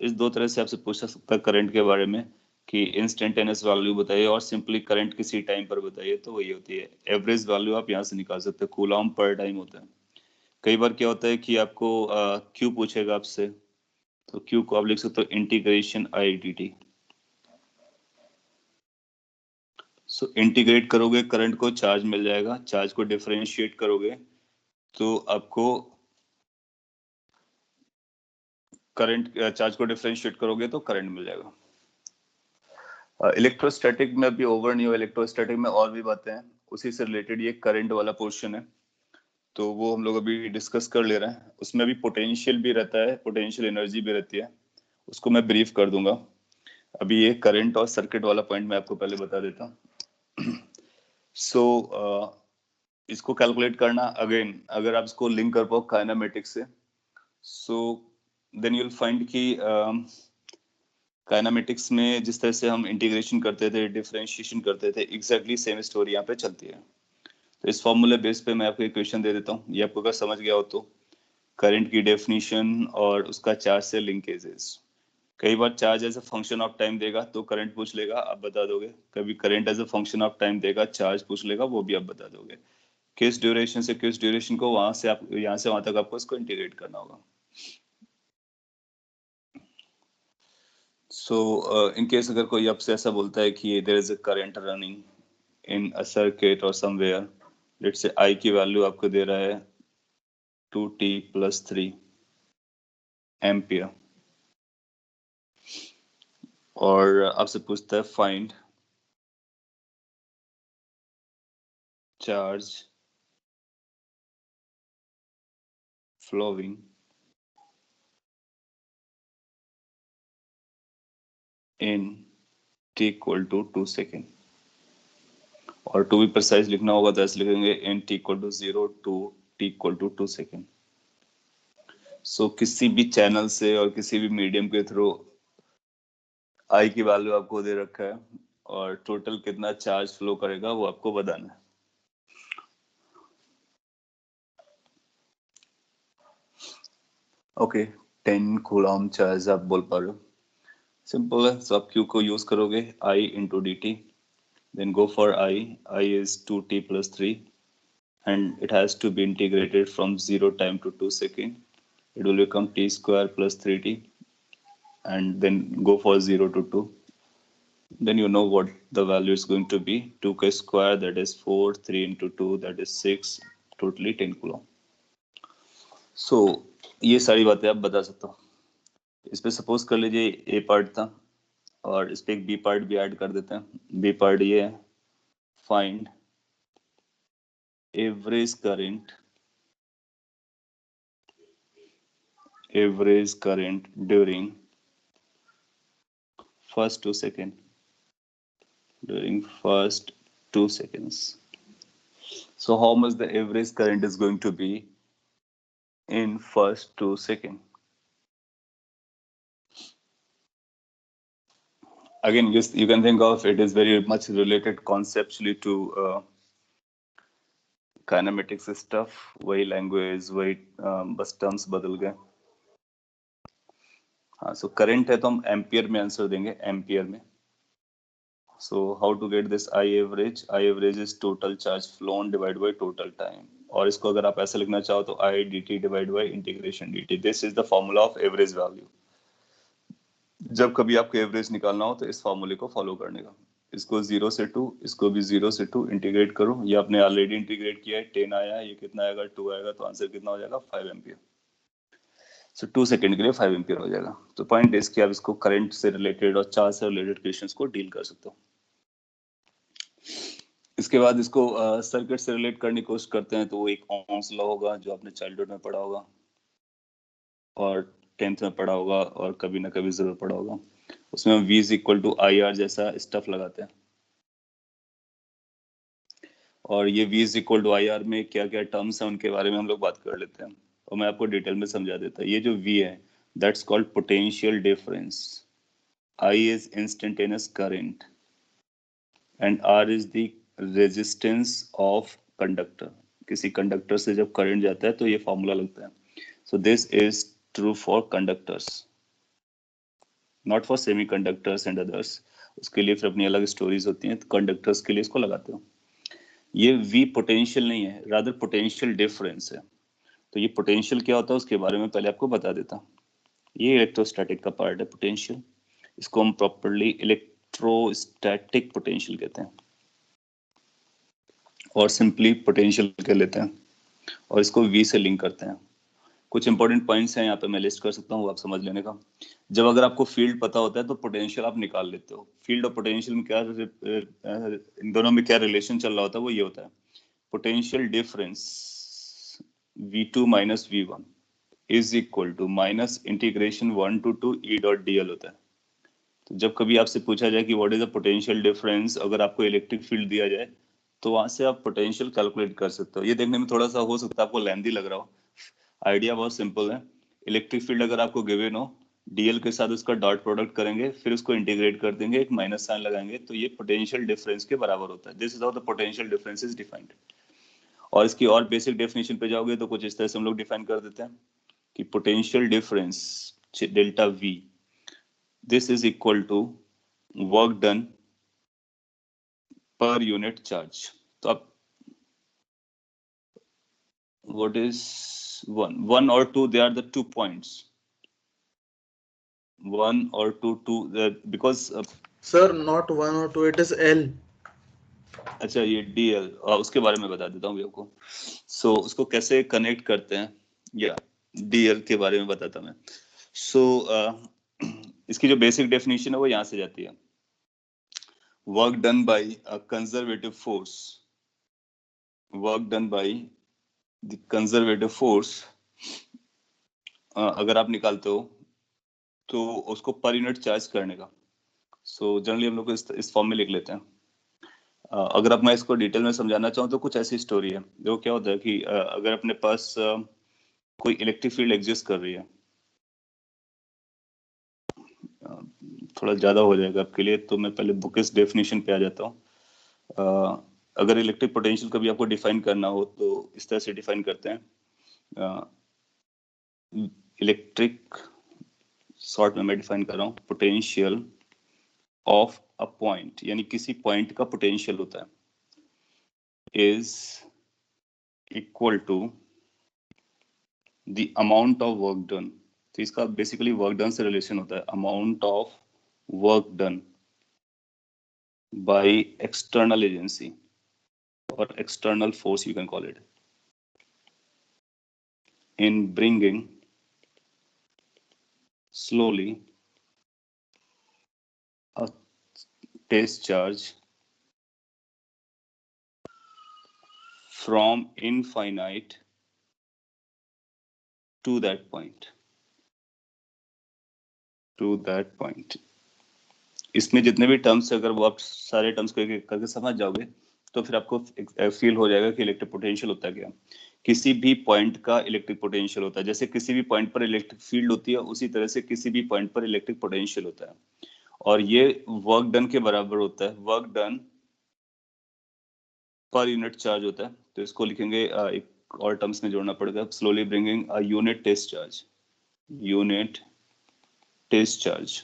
इस दो तरह से आपसे पूछ सकता है करंट के बारे में कि इंस्टेंटेनियस वैल्यू बताइए और सिंपली करंट किसी टाइम पर बताइए, तो वही होती है एवरेज वैल्यू। आप यहाँ से निकाल सकते हैं, कूलॉम पर टाइम होता है। कई बार क्या होता है कि आपको क्यू पूछेगा आपसे, तो क्यू को आप लिख सकते हो integration I D T. So integrate करोगे करंट को, चार्ज मिल जाएगा। चार्ज को डिफरेंशिएट करोगे तो आपको करंट, चार्ज को डिफरेंशिएट करोगे तो करंट मिल जाएगा। इलेक्ट्रोस्टैटिक में अभी ओवर नहीं हुआ, इलेक्ट्रोस्टैटिक में और भी बातें हैं, उसी से रिलेटेड ये करंट वाला पोर्शन है, तो वो हम लोग अभी डिस्कस कर ले रहे हैं। उसमें भी पोटेंशियल भी रहता है, पोटेंशियल एनर्जी भी रहती है, उसको मैं ब्रीफ कर दूंगा। अभी ये करंट और सर्किट वाला पॉइंट मैं आपको पहले बता देता हूँ। सो इसको कैलकुलेट करना अगेन, अगर आप इसको लिंक कर पाओ काइनेमेटिक्स से, so then you will find कि काइनेमेटिक्स में जिस तरह से हम इंटीग्रेशन करते थे, डिफरेंशिएशन करते थे, एग्जैक्टली सेम स्टोरी यहाँ पे चलती है। तो इस फॉर्मूले बेस पे मैं आपको एक क्वेश्चन दे देता हूँ, ये आपको अगर समझ गया हो तो। करंट की डेफिनेशन और उसका चार्ज से लिंकेजेस। कई बार charge as a function of time देगा तो करंट पूछ लेगा, आप बता दोगे। कभी current as a function of time देगा, चार्ज पूछ लेगा, वो भी आप बता दोगे। किस ड्यूरेशन से किस ड्यूरेशन को, वहां से आप यहाँ से वहां तक आपको इसको इंटीग्रेट करना होगा। सो इन केस अगर कोई आपसे ऐसा बोलता है कि there is a current running in a circuit और समवेयर, लेट्स से आई की वैल्यू आपको दे रहा है 2t+3 एम्पियर, और आपसे पूछता है find charge flowing in t equal to 2 second. और टू बी प्रिसाइज लिखना होगा तो ऐसे लिखेंगे in t equal to 0 to t equal to 2 second. So किसी भी चैनल से और किसी भी मीडियम के थ्रू आई की वैल्यू आपको दे रखा है, और टोटल कितना चार्ज फ्लो करेगा वो आपको बताना है। ओके, 10 कूलॉम चार्ज आप बोल पा रहे हो, सिंपल है। सो आप क्यू को यूज करोगे, I into D T, then go for I is 2t+3 and it has to be integrated from 0 time to 2 second. It will become t square plus 3t, and then go for 0 to 2. Then you know what the value is going to be, 2k square, that is 4, 3 into 2, that is 6, totally 10 coulomb. So ये सारी बातें आप बता सकते हो। इस पे सपोज कर लीजिए ए पार्ट था और इस पे एक बी पार्ट भी ऐड कर देते हैं। बी पार्ट ये है, find average current during first 2 seconds, during first 2 seconds. So how much the average current is going to be in first 2 seconds? Again, you can think of it is very much related conceptually to kinematics stuff. वही language, वही बस terms बदल गए। हाँ, so current है तो हम एम्पियर में आंसर देंगे, एम्पियर में। So how to get this I average? I average is total charge flown divided by total time. और इसको अगर आप ऐसे लिखना चाहो तो I dt divided by integration dt. This is the formula of average value. जब कभी आपको एवरेज निकालना हो तो इस फॉर्मूले को फॉलो करने का। इसको 0 से 2, इसको भी 0 से 2 इंटीग्रेट करो। ये आपने ऑलरेडी इंटीग्रेट किया है, 10 आया है, ये कितना आएगा, 2 आएगा, तो आंसर कितना हो जाएगा, 5 एम्पियर। सो 2 सेकंड के लिए 5 एम्पियर हो जाएगा। तो पॉइंट इज कि आप इसको करंट से रिलेटेड और चार्ज से रिलेटेड क्वेश्चंस को डील कर सकते हो। इसके बाद इसको सर्किट से रिलेट करने की कोशिश करते हैं, तो वो एक ओम्स लॉ होगा जो आपने चाइल्डहुड में पढ़ा होगा और 10th में पढ़ा होगा और कभी ना कभी जरूर पढ़ा होगा। उसमें V is equal to I R जैसा स्टफ लगाते हैं। और ये V is equal to I R में क्या क्या टर्म्स हैं उनके बारे में हम लोग बात कर लेते हैं, और मैं आपको डिटेल में समझा देता हूँ। ये जो V है that's called potential difference, I is instantaneous current and R is the resistance of conductor। किसी कंडक्टर से जब करंट जाता है तो ये फॉर्मूला लगता है। So this is true for conductors, not for semiconductors and others। उसके लिए फिर अपनी अलग स्टोरीज होती हैं, तो कंडक्टर्स के लिए इसको लगाते हो। ये V पोटेंशियल नहीं है, रादर पोटेंशियल डिफरेंस है। तो ये पोटेंशियल क्या होता है उसके बारे में पहले आपको बता देता हूँ। ये इलेक्ट्रोस्टैटिक का पार्ट है पोटेंशियल, इसको हम प्रॉपर्ली इलेक्ट्रोस्टैटिक पोटेंशियल कहते हैं, और सिंपली पोटेंशियल कह लेते हैं, और इसको V से लिंक करते हैं। कुछ इंपॉर्टेंट पॉइंट्स हैं यहाँ पे मैं लिस्ट कर सकता हूँ आप समझ लेने का। जब अगर आपको फील्ड पता होता है तो पोटेंशियल आप निकाल लेते हो। फील्ड और पोटेंशियल में क्या इन दोनों में क्या रिलेशन चल रहा होता है, वो ये होता है potential difference V2 minus V1 is equal to minus integration 1 to 2 E dot DL होता है। तो जब कभी आपसे पूछा जाए कि what is the potential difference, अगर आपको इलेक्ट्रिक फील्ड दिया जाए तो वहां से आप पोटेंशियल कैलकुलेट कर सकते हो। ये देखने में थोड़ा सा हो सकता है आपको लेंथी लग रहा हो, आइडिया बहुत सिंपल है। इलेक्ट्रिक फील्ड अगर आपको गिवन हो, डीएल के साथ उसका डॉट प्रोडक्ट करेंगे, फिर उसको इंटीग्रेट कर देंगे, एक माइनस साइन लगाएंगे, तो ये पोटेंशियल डिफरेंस के बराबर होता है। This is how the potential difference is defined. और इसकी और बेसिक डेफिनेशन पे जाओगे तो कुछ इस तरह से हम लोग डिफाइन कर देते हैं कि potential difference delta V, this is equal to work done per unit charge. तो अब what is one or two, they are the 2 points, 1 or 2 because Sir, not 1 or 2, it is L. अच्छा ये DL, उसके बारे में बता देता हूँ आपको। सो उसको कैसे कनेक्ट करते हैं, या DL के बारे में बताता मैं। सो इसकी जो बेसिक डेफिनेशन है वो यहाँ से जाती है, work done bye a conservative force, work done by the conservative force, अगर आप निकालते हो तो उसको पर यूनिट चार्ज करने का। सो जनरली हम लोग इस फॉर्म में लिख लेते हैं। अगर अब मैं इसको डिटेल में समझाना चाहूँ तो कुछ ऐसी स्टोरी है। देखो क्या होता है कि अगर अपने पास कोई इलेक्ट्रिक फील्ड एग्जिस्ट कर रही है, थोड़ा ज्यादा हो जाएगा आपके लिए, तो मैं पहले बुकिश डेफिनेशन पे आ जाता हूँ। अगर इलेक्ट्रिक पोटेंशियल कभी आपको डिफाइन करना हो तो इस तरह से डिफाइन करते हैं। इलेक्ट्रिक शॉर्ट में मैं डिफाइन कर रहा हूँ, पोटेंशियल ऑफ अ पॉइंट, यानी किसी पॉइंट का पोटेंशियल होता है, is equal to the amount of work done. तो इसका बेसिकली वर्क डन से रिलेशन होता है, amount of work done by external agency और external force, you can call it, in bringing slowly a test charge from infinite to that point, to that point। इसमें जितने भी टर्म्स, अगर वो आप सारे टर्म्स को एक करके समझ जाओगे तो फिर आपको फील हो जाएगा कि इलेक्ट्रिक पोटेंशियल होता है क्या। किसी भी पॉइंट का इलेक्ट्रिक पोटेंशियल होता है, जैसे किसी भी पॉइंट पर इलेक्ट्रिक फील्ड होती है उसी तरह से किसी भी पॉइंट पर इलेक्ट्रिक पोटेंशियल होता है, और ये वर्क डन के बराबर होता है, work done per unit charge होता है। तो इसको लिखेंगे एक और टर्म्स में जोड़ना पड़ेगा, slowly bringing a unit test charge, unit test charge.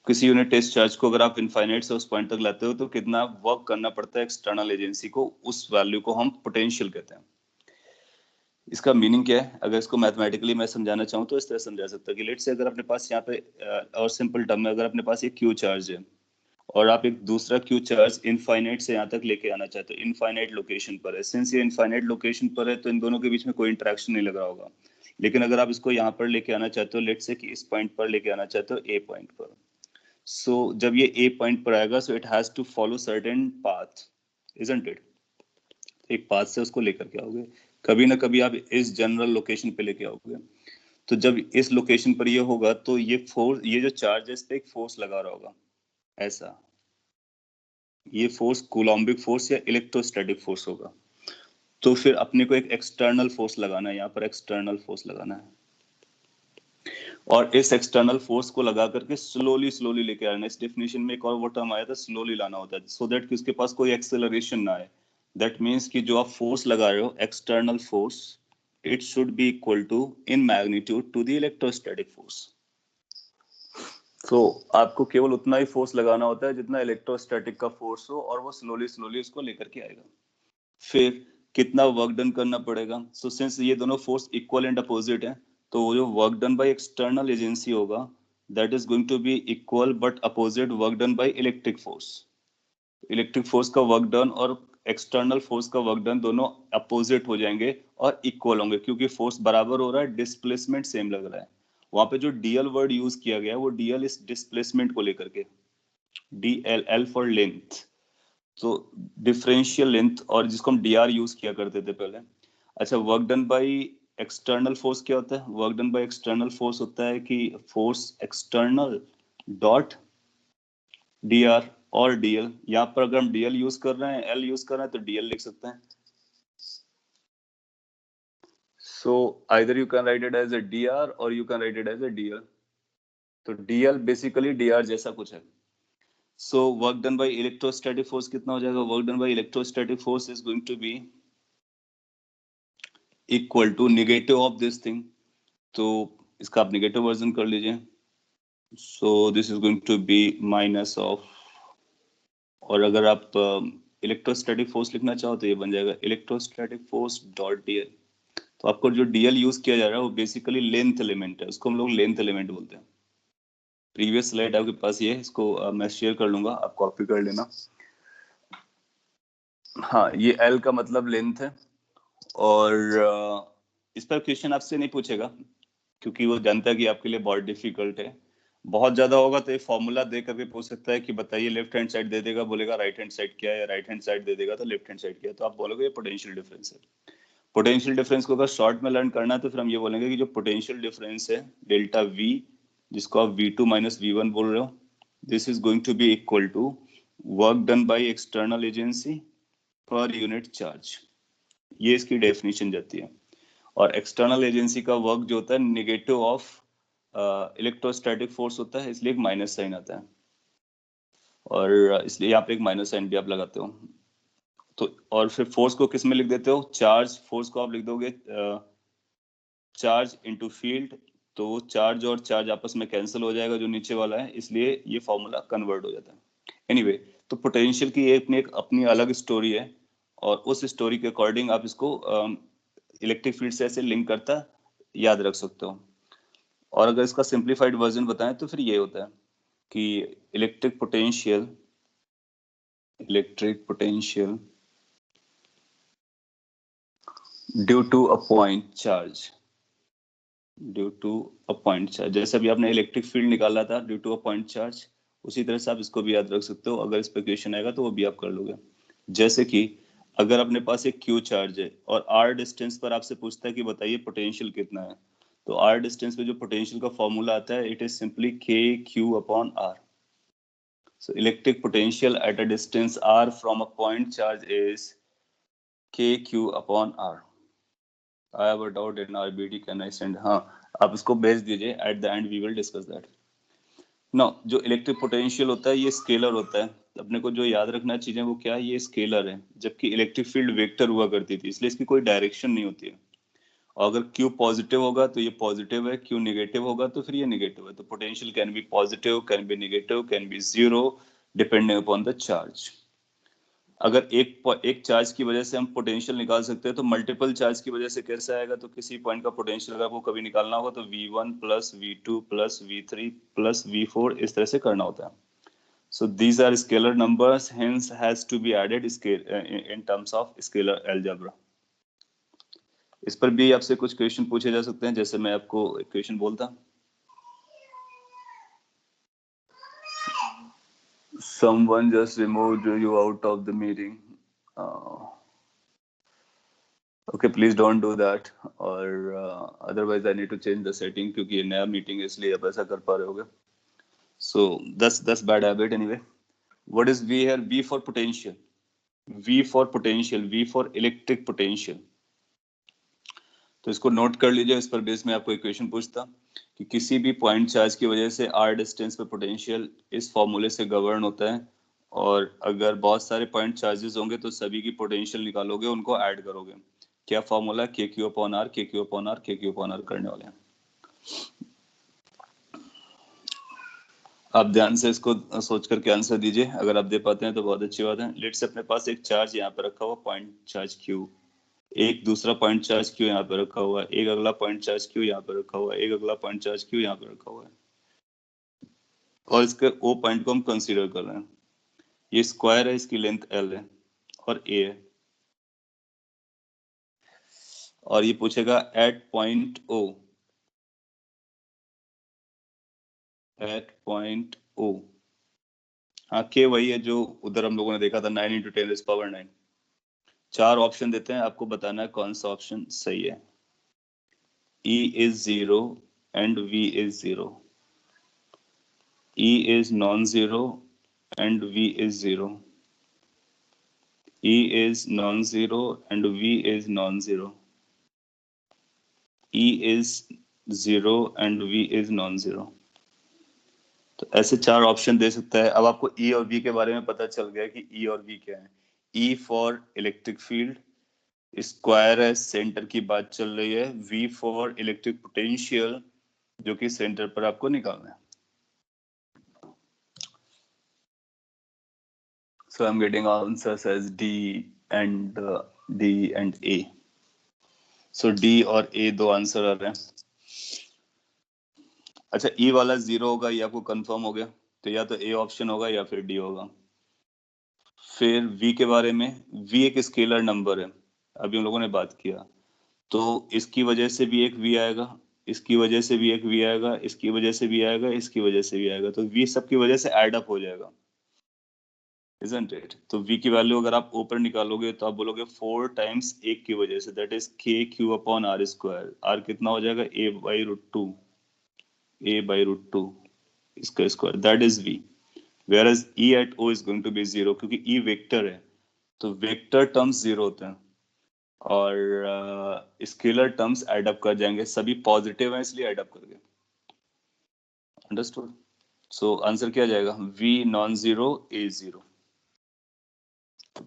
किसी यूनिट टेस्ट चार्ज को अगर आप इनफाइनाइट से उस पॉइंट तक लाते हो तो कितना वर्क करना पड़ता है एक्सटर्नल एजेंसी को, उस वैल्यू को हम पोटेंशियल कहते हैं। इसका मीनिंग क्या है, अगर इसको मैथमेटिकली मैं समझाना चाहूँ तो इस तरह समझा सकता हूँ कि लेट से अगर अपने पास यहाँ पे और सिंपल टर्म में, अगर अपने पास एक क्यू चार्ज है और आप एक दूसरा क्यू चार्ज इनफाइनाइट से यहाँ तक लेके आना चाहते हो, इनफाइनाइट लोकेशन पर है, सिंस ये इनफाइनाइट लोकेशन पर है तो इन दोनों के बीच में कोई इंटरेक्शन नहीं लग रहा होगा। लेकिन अगर आप इसको यहाँ पर लेके आना चाहते हो, लेट से कि इस पॉइंट पर लेके आना चाहते हो, ए पॉइंट पर, सो जब ये ए पॉइंट पर आएगा so it has to follow certain path, isn't it. एक पाथ से उसको लेकर के आओगे, कभी ना कभी आप इस जनरल लोकेशन पे लेके आओगे। तो जब इस लोकेशन पर ये होगा तो ये फोर्स, ये जो चार्ज है इस पे एक फोर्स लगा रहा होगा ऐसा, ये फोर्स कूलॉम्बिक फोर्स या इलेक्ट्रोस्टैटिक फोर्स होगा। तो फिर अपने को एक एक्सटर्नल फोर्स लगाना है, यहाँ पर एक्सटर्नल फोर्स लगाना है, और इस एक्सटर्नल फोर्स को लगा करके स्लोली स्लोली लेके आना है। इस डेफिनेशन में एक और वो टर्म आया था, स्लोली लाना होता है, सो दैट कि उसके पास कोई एक्सेलरेशन ना आए। दैट मीन्स कि जो आप फोर्स लगा रहे हो, external force, it should be equal to in magnitude to the electrostatic force. तो आपको केवल उतना ही फोर्स लगाना होता है जितना इलेक्ट्रोस्टैटिक का फोर्स हो, और वो स्लोली स्लोली उसको लेकर के आएगा। फिर कितना वर्क डन करना पड़ेगा? सो सिंस ये दोनों फोर्स इक्वल एंड अपोजिट है, तो वो जो work done by external agency होगा, that is going to be equal but opposite work done by electric force. Electric force का वर्क डन और एक्सटर्नल फोर्स का वर्क डन दोनों अपोजिट हो जाएंगे और इक्वल होंगे, क्योंकि फोर्स बराबर हो रहा है, डिस्प्लेसमेंट सेम लग रहा है। वहां पे जो डीएल वर्ड यूज किया गया है, वो डीएल इस डिस्प्लेसमेंट को लेकर के, डीएल, एल फॉर लेंथ, तो डिफरेंशियल लेंथ, और जिसको हम डीआर यूज किया करते थे पहले। अच्छा, work done by external force क्या होता है? Work done by external force होता है कि फोर्स एक्सटर्नल डॉट डीआर और डीएल। यहाँ पर अगर हम डीएल यूज कर रहे हैं, एल यूज कर रहे हैं, तो डीएल लिख सकते हैं। So either you can write it as a dr और you can write it as a dl. तो डीएल बेसिकली डीआर जैसा कुछ है। So work done by electrostatic force कितना हो जाएगा? Work done by electrostatic force is going to be equal to negative of this thing, तो इसका आप नेगेटिव वर्जन कर लीजिए। So this is going to be minus of, और अगर आप इलेक्ट्रोस्टैटिक फोर्स लिखना चाहो तो ये बन जाएगा इलेक्ट्रोस्टैटिक फोर्स डॉट डीएल। तो आपको जो डीएल यूज किया जा रहा है वो बेसिकली लेंथ एलिमेंट है, उसको हम लोग लेंथ एलिमेंट बोलते हैं। प्रीवियस स्लाइड आपके पास ये है, इसको मैं शेयर कर लूंगा, आप कॉपी कर लेना। हाँ, ये एल का मतलब लेंथ है, और इस पर क्वेश्चन आपसे नहीं पूछेगा, क्योंकि वो जानता है कि आपके लिए बहुत डिफिकल्ट है। बहुत ज्यादा होगा तो ये फॉर्मूला दे करके पूछ सकता है कि बताइए लेफ्ट हैंड साइड दे देगा, बोलेगा राइट हैंड साइड क्या है, या राइट हैंड साइड दे देगा तो लेफ्ट हैंड साइड क्या है, तो आप बोलोगे ये पोटेंशियल डिफरेंस है। पोटेंशियल डिफरेंस को अगर शॉर्ट में लर्न करना है तो फिर हम ये बोलेंगे कि जो पोटेंशियल डिफरेंस है डेल्टा वी, जिसको आप V2 माइनस V1 बोल रहे हो, this is going to be equal to work done by external agency per unit charge. ये इसकी डेफिनेशन जाती है। और एक्सटर्नल एजेंसी का वर्क जो होता है नेगेटिव ऑफ इलेक्ट्रोस्टैटिक फोर्स होता है, इसलिए एक माइनस साइन आता है, और इसलिए यहाँ पे एक माइनस साइन भी आप लगाते हो। तो और फिर फोर्स को किस में लिख देते हो? चार्ज, फोर्स को आप लिख दोगे चार्ज इनटू फील्ड, तो चार्ज और चार्ज आपस में कैंसिल हो जाएगा जो नीचे वाला है, इसलिए ये फॉर्मूला कन्वर्ट हो जाता है। एनीवे, तो पोटेंशियल की एक अपनी अलग स्टोरी है, और उस स्टोरी के अकॉर्डिंग आप इसको इलेक्ट्रिक फील्ड से ऐसे लिंक करता याद रख सकते हो। और अगर इसका सिंप्लीफाइड वर्जन बताएं तो फिर ये होता है कि electric potential due to a point charge, due to a point charge, जैसे अभी आपने इलेक्ट्रिक फील्ड निकाला था due to a point charge, उसी तरह से आप इसको भी याद रख सकते हो। अगर इस पे क्वेश्चन आएगा तो वो भी आप कर लोगे। जैसे कि अगर अपने पास एक क्यू चार्ज है और आर डिस्टेंस पर आपसे पूछता है कि बताइए पोटेंशियल कितना है, तो आर डिस्टेंस पे जो पोटेंशियल का फॉर्मूला आता है, it is simply k Q upon r. So electric potential at a distance r from a point charge is के Q upon r. I have a doubt in RBT, can I send? हाँ, आप इसको भेज दीजिए, at the end we will discuss that. Now, जो इलेक्ट्रिक पोटेंशियल होता है ये स्केलर होता है। अपने को जो याद रखना चीजें वो क्या है, ये स्केलर है, जबकि इलेक्ट्रिक फील्ड वेक्टर हुआ करती थी, इसलिए इसकी कोई डायरेक्शन नहीं होती है। और अगर Q पॉजिटिव होगा तो ये पॉजिटिव है, Q नेगेटिव होगा तो फिर ये नेगेटिव है। तो potential can be positive, can be negative, can be zero, depending upon the charge. अगर एक चार्ज की वजह से हम पोटेंशियल निकाल सकते हैं, तो मल्टीपल चार्ज की वजह से कैसे आएगा? तो किसी पॉइंट का पोटेंशियल अगर आपको कभी निकालना होगा तो V1 plus V2 plus V3 plus V4 इस तरह से करना होता है। So these are scalar numbers, hence has to be added in terms of scalar algebra. इस पर भी आपसे कुछ क्वेश्चन पूछे जा सकते हैं, जैसे मैं आपको एक क्वेश्चन बोलता, someone just removed you out of the meeting. Okay, please don't do that, और otherwise I need to change the setting, क्योंकि ये नया मीटिंग है इसलिए आप ऐसा कर पा रहे होगे। सो दस bad habit anyway. What is V here? V for potential. V for potential. V for electric potential. तो इसको नोट कर लीजिए. इस पर बेस में आपको इक्वेशन पूछता कि किसी भी पॉइंट चार्ज की वजह से r डिस्टेंस पे पोटेंशियल इस फॉर्मूले से गवर्न होता है, और अगर बहुत सारे पॉइंट चार्जेस होंगे तो सभी की पोटेंशियल निकालोगे, उनको ऐड करोगे. क्या फॉर्मूला? के क्यू अपॉन आर, के क्यू अपॉन आर, के क्यू अपॉन आर करने वाले हैं. आप ध्यान से इसको सोच करके आंसर दीजिए. अगर आप दे पाते हैं तो बहुत अच्छी बात है. लेट्स से अपने पास एक चार्ज यहाँ पे रखा हुआ, पॉइंट चार्ज क्यू. एक दूसरा पॉइंट चार्ज क्यू यहाँ पे रखा हुआ है. एक अगला पॉइंट चार्ज क्यू यहाँ पे रखा हुआ है. एक अगला पॉइंट चार्ज क्यू यहाँ पे रखा हुआ है. और इसके ओ पॉइंट को हम कंसीडर कर रहे हैं. ये स्क्वायर है, इसकी लेंथ एल है और ए है. और ये पूछेगा at point O, at point O. हाँ, के वही है जो उधर हम लोगों ने देखा था, 9 × 10⁹9. 4 ऑप्शन देते हैं, आपको बताना है कौन सा ऑप्शन सही है. E is 0 and V is 0. E is non-zero and V is 0. E is non-zero and V is non-zero. E is 0 and V is non-zero. तो ऐसे 4 ऑप्शन दे सकता है. अब आपको E और V के बारे में पता चल गया कि E और V क्या है. E for electric field, square है, सेंटर की बात चल रही है. V फॉर इलेक्ट्रिक पोटेंशियल, जो कि सेंटर पर आपको निकालना है. So I'm getting answers as D and A. So D और A दो आंसर आ रहे हैं. अच्छा, E वाला 0 होगा, ये आपको कंफर्म हो गया. तो या तो A ऑप्शन होगा या फिर D होगा. फिर V के बारे में, V एक स्केलर नंबर है, अभी हम लोगों ने बात किया. तो इसकी वजह से भी एक V आएगा, इसकी वजह से भी एक V आएगा, इसकी वजह से भी आएगा, इसकी वजह से भी आएगा. तो V सबकी वजह से एड अप हो जाएगा, isn't it? तो V की वैल्यू अगर आप ऊपर निकालोगे तो आप बोलोगे 4 टाइम्स एक की वजह से, दैट इज के Q upon R square. R कितना हो जाएगा? a/√2, a/√2 इसका square, that is V. whereas E at O is going to be 0, क्योंकि E वेक्टर है, तो वेक्टर टर्म्स 0 होते हैं और स्केलर टर्म्स एड अप कर जाएंगे. सभी पॉजिटिव हैं इसलिए एड अप कर गए. अंडरस्टूड? सो आंसर क्या जाएगा? V non zero, A 0.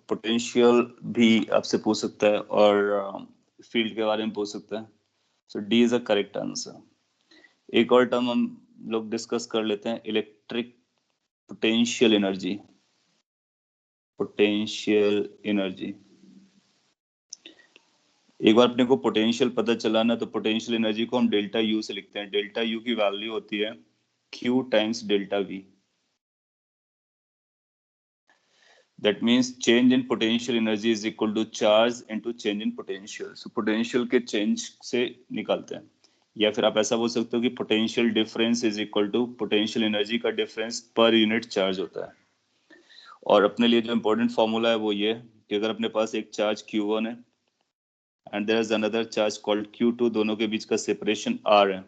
Potential भी आपसे पूछ सकता है और फील्ड के बारे में पूछ सकता है. So D is a correct answer. एक और टर्म हम लोग डिस्कस कर लेते हैं, electric potential energy. Potential energy, एक बार अपने को पोटेंशियल पता चला ना, तो पोटेंशियल एनर्जी को हम डेल्टा यू से लिखते हैं. डेल्टा यू की वैल्यू होती है Q times delta we. That means change in potential energy is equal to charge into change in potential. So potential के change से निकालते हैं. या फिर आप ऐसा बोल सकते हो कि potential difference is equal to potential energy का difference per unit charge होता है. और अपने लिए जो important formula है वो ये कि अगर अपने पास एक charge Q1 है and there is another charge called Q2, दोनों के बीच का separation R है.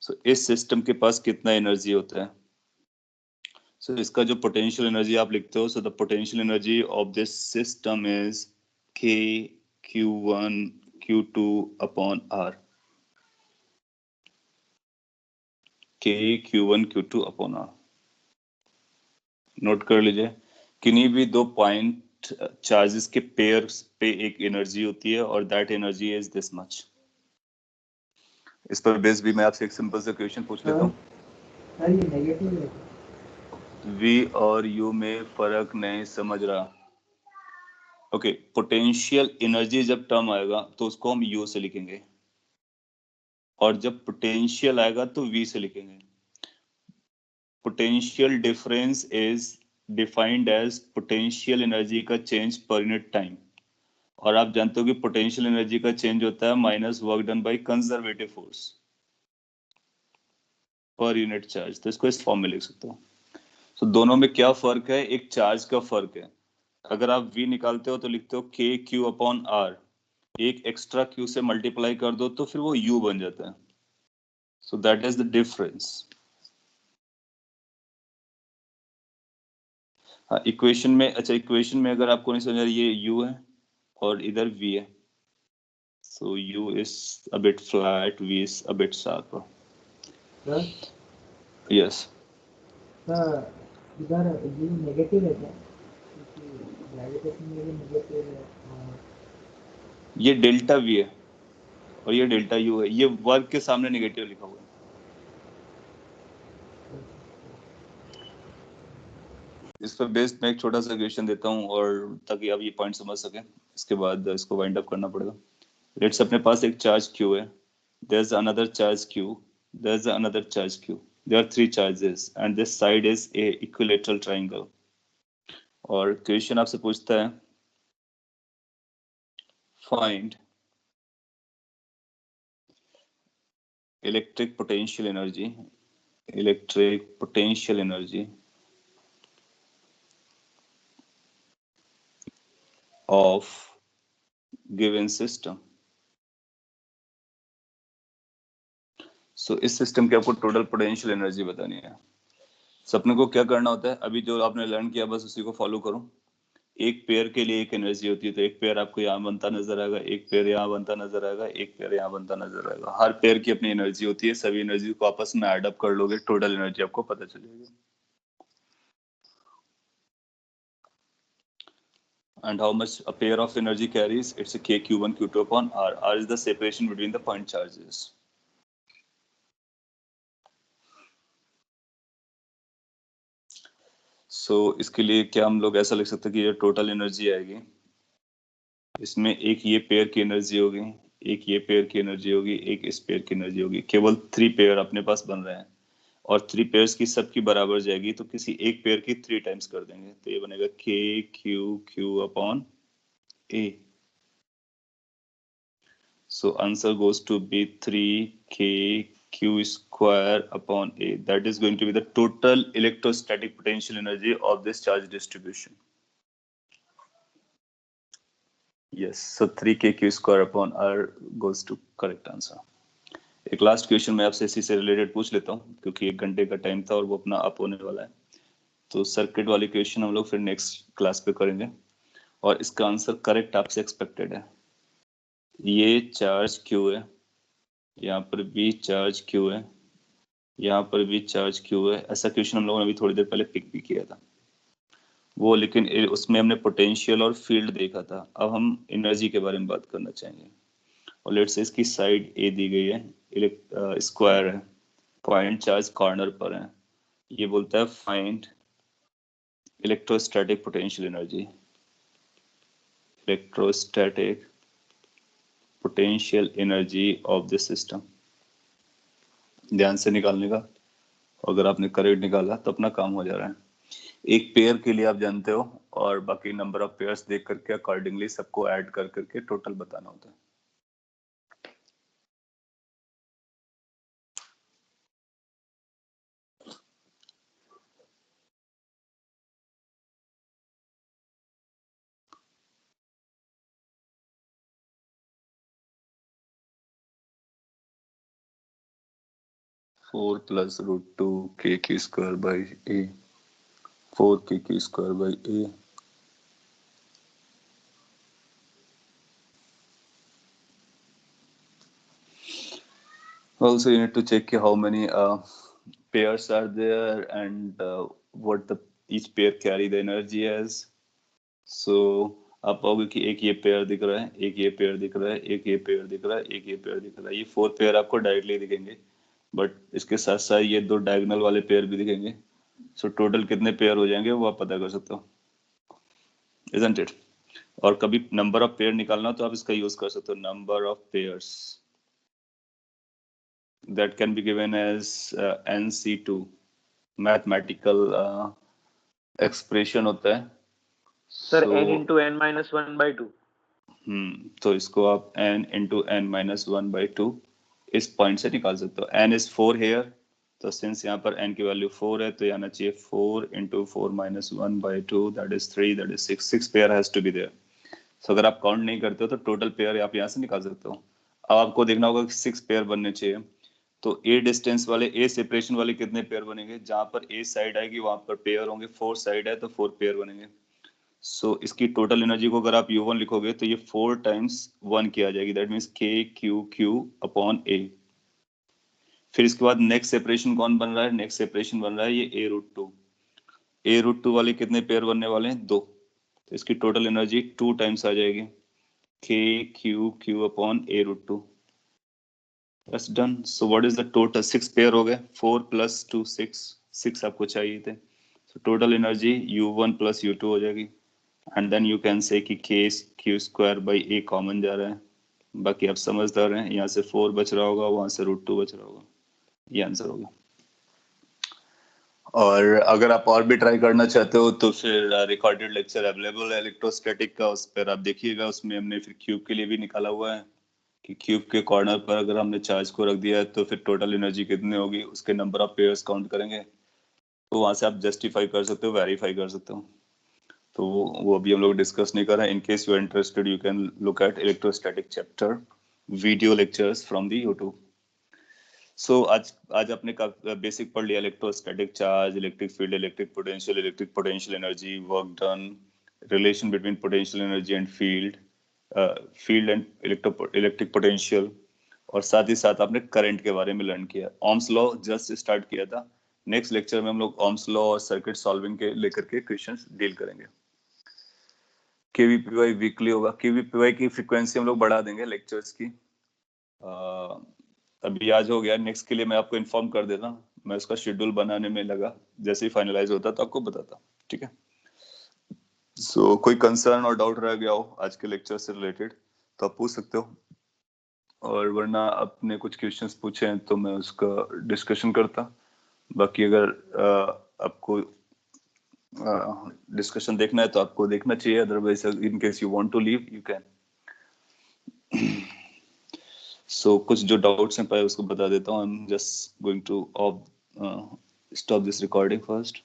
So इस system के पास कितना energy होता है? So इसका जो पोटेंशियल एनर्जी आप लिखते हो, so the potential energy of this system is K Q1 Q2 upon R. K Q1 Q2 upon R. Note कर लीजिए. किन्हीं भी दो पॉइंट चार्जेस के पेयर्स पे एक एनर्जी होती है और that energy is this much. इस पर बेस भी मैं आपसे एक सिंपल सा क्वेश्चन पूछ लेता हूँ. V और U में फर्क नहीं समझ रहा. ओके, पोटेंशियल एनर्जी जब टर्म आएगा तो उसको हम U से लिखेंगे, और जब पोटेंशियल आएगा तो V से लिखेंगे. Potential difference is defined as potential energy का चेंज पर यूनिट टाइम. और आप जानते हो कि पोटेंशियल एनर्जी का चेंज होता है minus work done by conservative force पर यूनिट चार्ज. तो इसको इस फॉर्म में लिख सकते हो. तो दोनों में क्या फर्क है? एक चार्ज का फर्क है. अगर आप V निकालते हो तो लिखते हो K Q अपॉन R. एक एक्स्ट्रा Q से मल्टीप्लाई कर दो तो फिर वो U बन जाता है. सो दैट इज द डिफरेंस. हाँ इक्वेशन में, अच्छा इक्वेशन में अगर आपको नहीं समझ आ रहा, ये u है और इधर v है, so u is a bit flat, v is a bit sharper. Sir Yes. Sir इधर ये नेगेटिव है क्या? क्योंकि ग्रेविटेशन में भी नेगेटिव है और ये डेल्टा v है और ये डेल्टा u है, ये वर्ग के सामने नेगेटिव लिखा हुआ है। इस पर बेस्ड मैं एक छोटा सा क्वेश्चन देता हूँ और ताकि आप ये पॉइंट समझ सकें, इसके बाद इसको वाइंड अप करना पड़ेगा। लेट्स अपने पास एक चार्ज q है, there's another charge q, there's another charge q, there are three charges and this side is a equilateral triangle। और क्वेश्चन आपसे पूछता है find electric potential energy of given system। सो इस सिस्टम की आपको टोटल पोटेंशियल एनर्जी बतानी है। सो अपने को क्या करना होता है, अभी जो आपने लर्न किया बस उसी को फॉलो करो। एक पेयर के लिए एक एनर्जी होती है, तो एक पेयर आपको यहाँ बनता नजर आएगा, एक पेयर यहाँ बनता नजर आएगा, एक पेयर यहाँ बनता नजर आएगा। हर पेयर की अपनी एनर्जी होती है, सभी एनर्जी को आपस में ऐड अप कर लोगे, टोटल एनर्जी आपको पता चलेगी। And how much a pair of energy carries? It's a k q1 q2 upon r. R is the separation between the point charges. So इसके लिए क्या हम लोग ऐसा लिख सकते हैं कि ये टोटल एनर्जी आएगी, इसमें एक ये पेयर की एनर्जी होगी, एक ये पेयर की एनर्जी होगी, एक इस पेयर की एनर्जी होगी। केवल 3 पेयर अपने पास बन रहे हैं और 3 पेयर्स की सबकी बराबर जाएगी, तो किसी एक पेयर की 3 टाइम्स कर देंगे, तो ये बनेगा k q अपॉन a। So answer goes to be 3k q square upon a. That is going to be the total electrostatic potential energy of this charge distribution. Yes, so 3k q square upon r goes to correct answer. एक लास्ट क्वेश्चन मैं आपसे इसी से रिलेटेड पूछ लेता हूँ, क्योंकि 1 घंटे का टाइम था और वो अपना अप होने वाला है। तो सर्किट वाली क्वेश्चन हम लोग फिर नेक्स्ट क्लास पे करेंगे और इसका आंसर करेक्ट आपसे एक्सपेक्टेड है। ये चार्ज Q है, यहाँ पर भी चार्ज Q है, यहाँ पर भी चार्ज Q है। ऐसा क्वेश्चन हम लोगों ने अभी थोड़ी देर पहले पिक भी किया था वो, लेकिन उसमें हमने पोटेंशियल और फील्ड देखा था। अब हम एनर्जी के बारे में बात करना चाहेंगे। और लेट्स से इसकी साइड ए दी गई है, स्क्वायर है, पॉइंट चार्ज कॉर्नर पर है। ये बोलता है find electrostatic potential energy, electrostatic potential energy of this system. ध्यान से निकालने का, अगर आपने करेक्ट निकाला तो अपना काम हो जा रहा है। एक पेयर के लिए आप जानते हो, और बाकी नंबर ऑफ पेयर्स देख करके अकॉर्डिंगली सबको ऐड कर करके टोटल बताना होता है। Four plus root 2 k q square by a, 4 k q square by a। Also you need to check how many pairs are there and what the each pair carry the energy as। So आप पाओगे कि एक ये पेयर दिख रहा है, एक ये पेयर दिख रहा है, एक ये पेयर दिख रहा है, एक ये पेयर दिख रहा है। ये 4 पेयर आपको डायरेक्टली दिखेंगे, बट इसके साथ साथ ये 2 डायगोनल वाले पेयर भी दिखेंगे। सो टोटल कितने पेयर हो जाएंगे वो आप पता कर सकते हो, isn't it? और कभी नंबर ऑफ पेयर निकालना तो आप इसका यूज कर सकते हो, number of pairs that can be given as NC2, mathematical expression होता है। Sir n into n minus 1/2। तो इसको आप n into n minus 1/2 इस पॉइंट से निकाल सकते हो। n is 4 here, तो सिंस यहाँ पर n की वैल्यू 4 है तो आना चाहिए 4 into 4 minus 1/2, that is 3, that is 6। 6 pair has to be there. So अगर आप काउंट नहीं करते हो तो टोटल पेयर आप यहाँ से निकाल सकते हो। अब आपको देखना होगा कि 6 पेयर बनने चाहिए, तो ए डिस्टेंस वाले, ए सेपरेशन वाले कितने पेयर बनेंगे? जहां पर ए साइड आएगी वहां पर पेयर होंगे, 4 साइड है तो 4 पेयर बनेंगे। सो इसकी टोटल एनर्जी को अगर आप U1 लिखोगे तो ये 4 टाइम्स 1 की आ जाएगी, that means KQ upon A। फिर इसके बाद नेक्स्ट सेपरेशन कौन बन रहा है? नेक्स्ट सेपरेशन बन रहा है ये A√2। A√2 वाले कितने पेयर बनने वाले हैं? 2। तो इसकी टोटल एनर्जी 2 टाइम्स आ जाएगी, KQ upon A√2। That's done. So what is the total? 6 pair हो गए, 4 + 2 6 आपको चाहिए थे। So total energy U1 + U2 हो जाएगी। And then you can say कि KQ² A कॉमन जा रहा है। बाकी आप समझदार हैं, यहाँ से 4 बच रहा होगा, वहां से √2 बच रहा होगा। ये आंसर होगा। और अगर आप और भी ट्राई करना चाहते हो तो फिर रिकॉर्डेड लेक्चर अवेलेबल है इलेक्ट्रोस्टैटिक का, उस पर आप देखिएगा। उसमें हमने फिर क्यूब के लिए भी निकाला हुआ है कि क्यूब के कॉर्नर पर अगर हमने चार्ज को रख दिया है तो फिर टोटल एनर्जी कितनी होगी, उसके नंबर ऑफ पेयर्स काउंट करेंगे तो वहां से आप जस्टिफाई कर सकते हो, वेरीफाई कर सकते हो। तो वो अभी हम लोग डिस्कस नहीं कर रहे हैं। In case you are interested you can look at electrostatic chapter video lectures from the YouTube. So आज आपने बेसिक पढ़ लिया, electrostatic charge, electric field, electric potential energy, work done, relation between potential energy and field and electric potential, और साथ ही साथ आपने करंट के बारे में लर्न किया। ओम्स लॉ जस्ट स्टार्ट किया था। नेक्स्ट लेक्चर में हम लोग ओम्स लॉ और सर्किट सॉल्विंग के लेकर के क्वेश्चंस डील करेंगे। केवीपीवाई वीकली होगा। केवीपीवाई की फ्रीक्वेंसी हम लोग बढ़ा देंगे लेक्चर्स की। अभी आज हो गया, नेक्स्ट के लिए मैं आपको इन्फॉर्म कर देता हूँ। मैं उसका शेड्यूल बनाने में लगा, जैसे ही फाइनलाइज होता तो आपको बताता। ठीक है। सो कोई कंसर्न और डाउट रह गया हो आज के लेक्चर से रिलेटेड तो आप पूछ सकते हो, और वरना आपने कुछ क्वेश्चंस पूछे हैं तो मैं उसका डिस्कशन करता। बाकी अगर आपको डिस्कशन देखना है तो आपको देखना चाहिए, otherwise in case you want to leave you can. So कुछ जो डाउट्स हैं पाए उसको बता देता हूँ। I am just going to stop this recording first.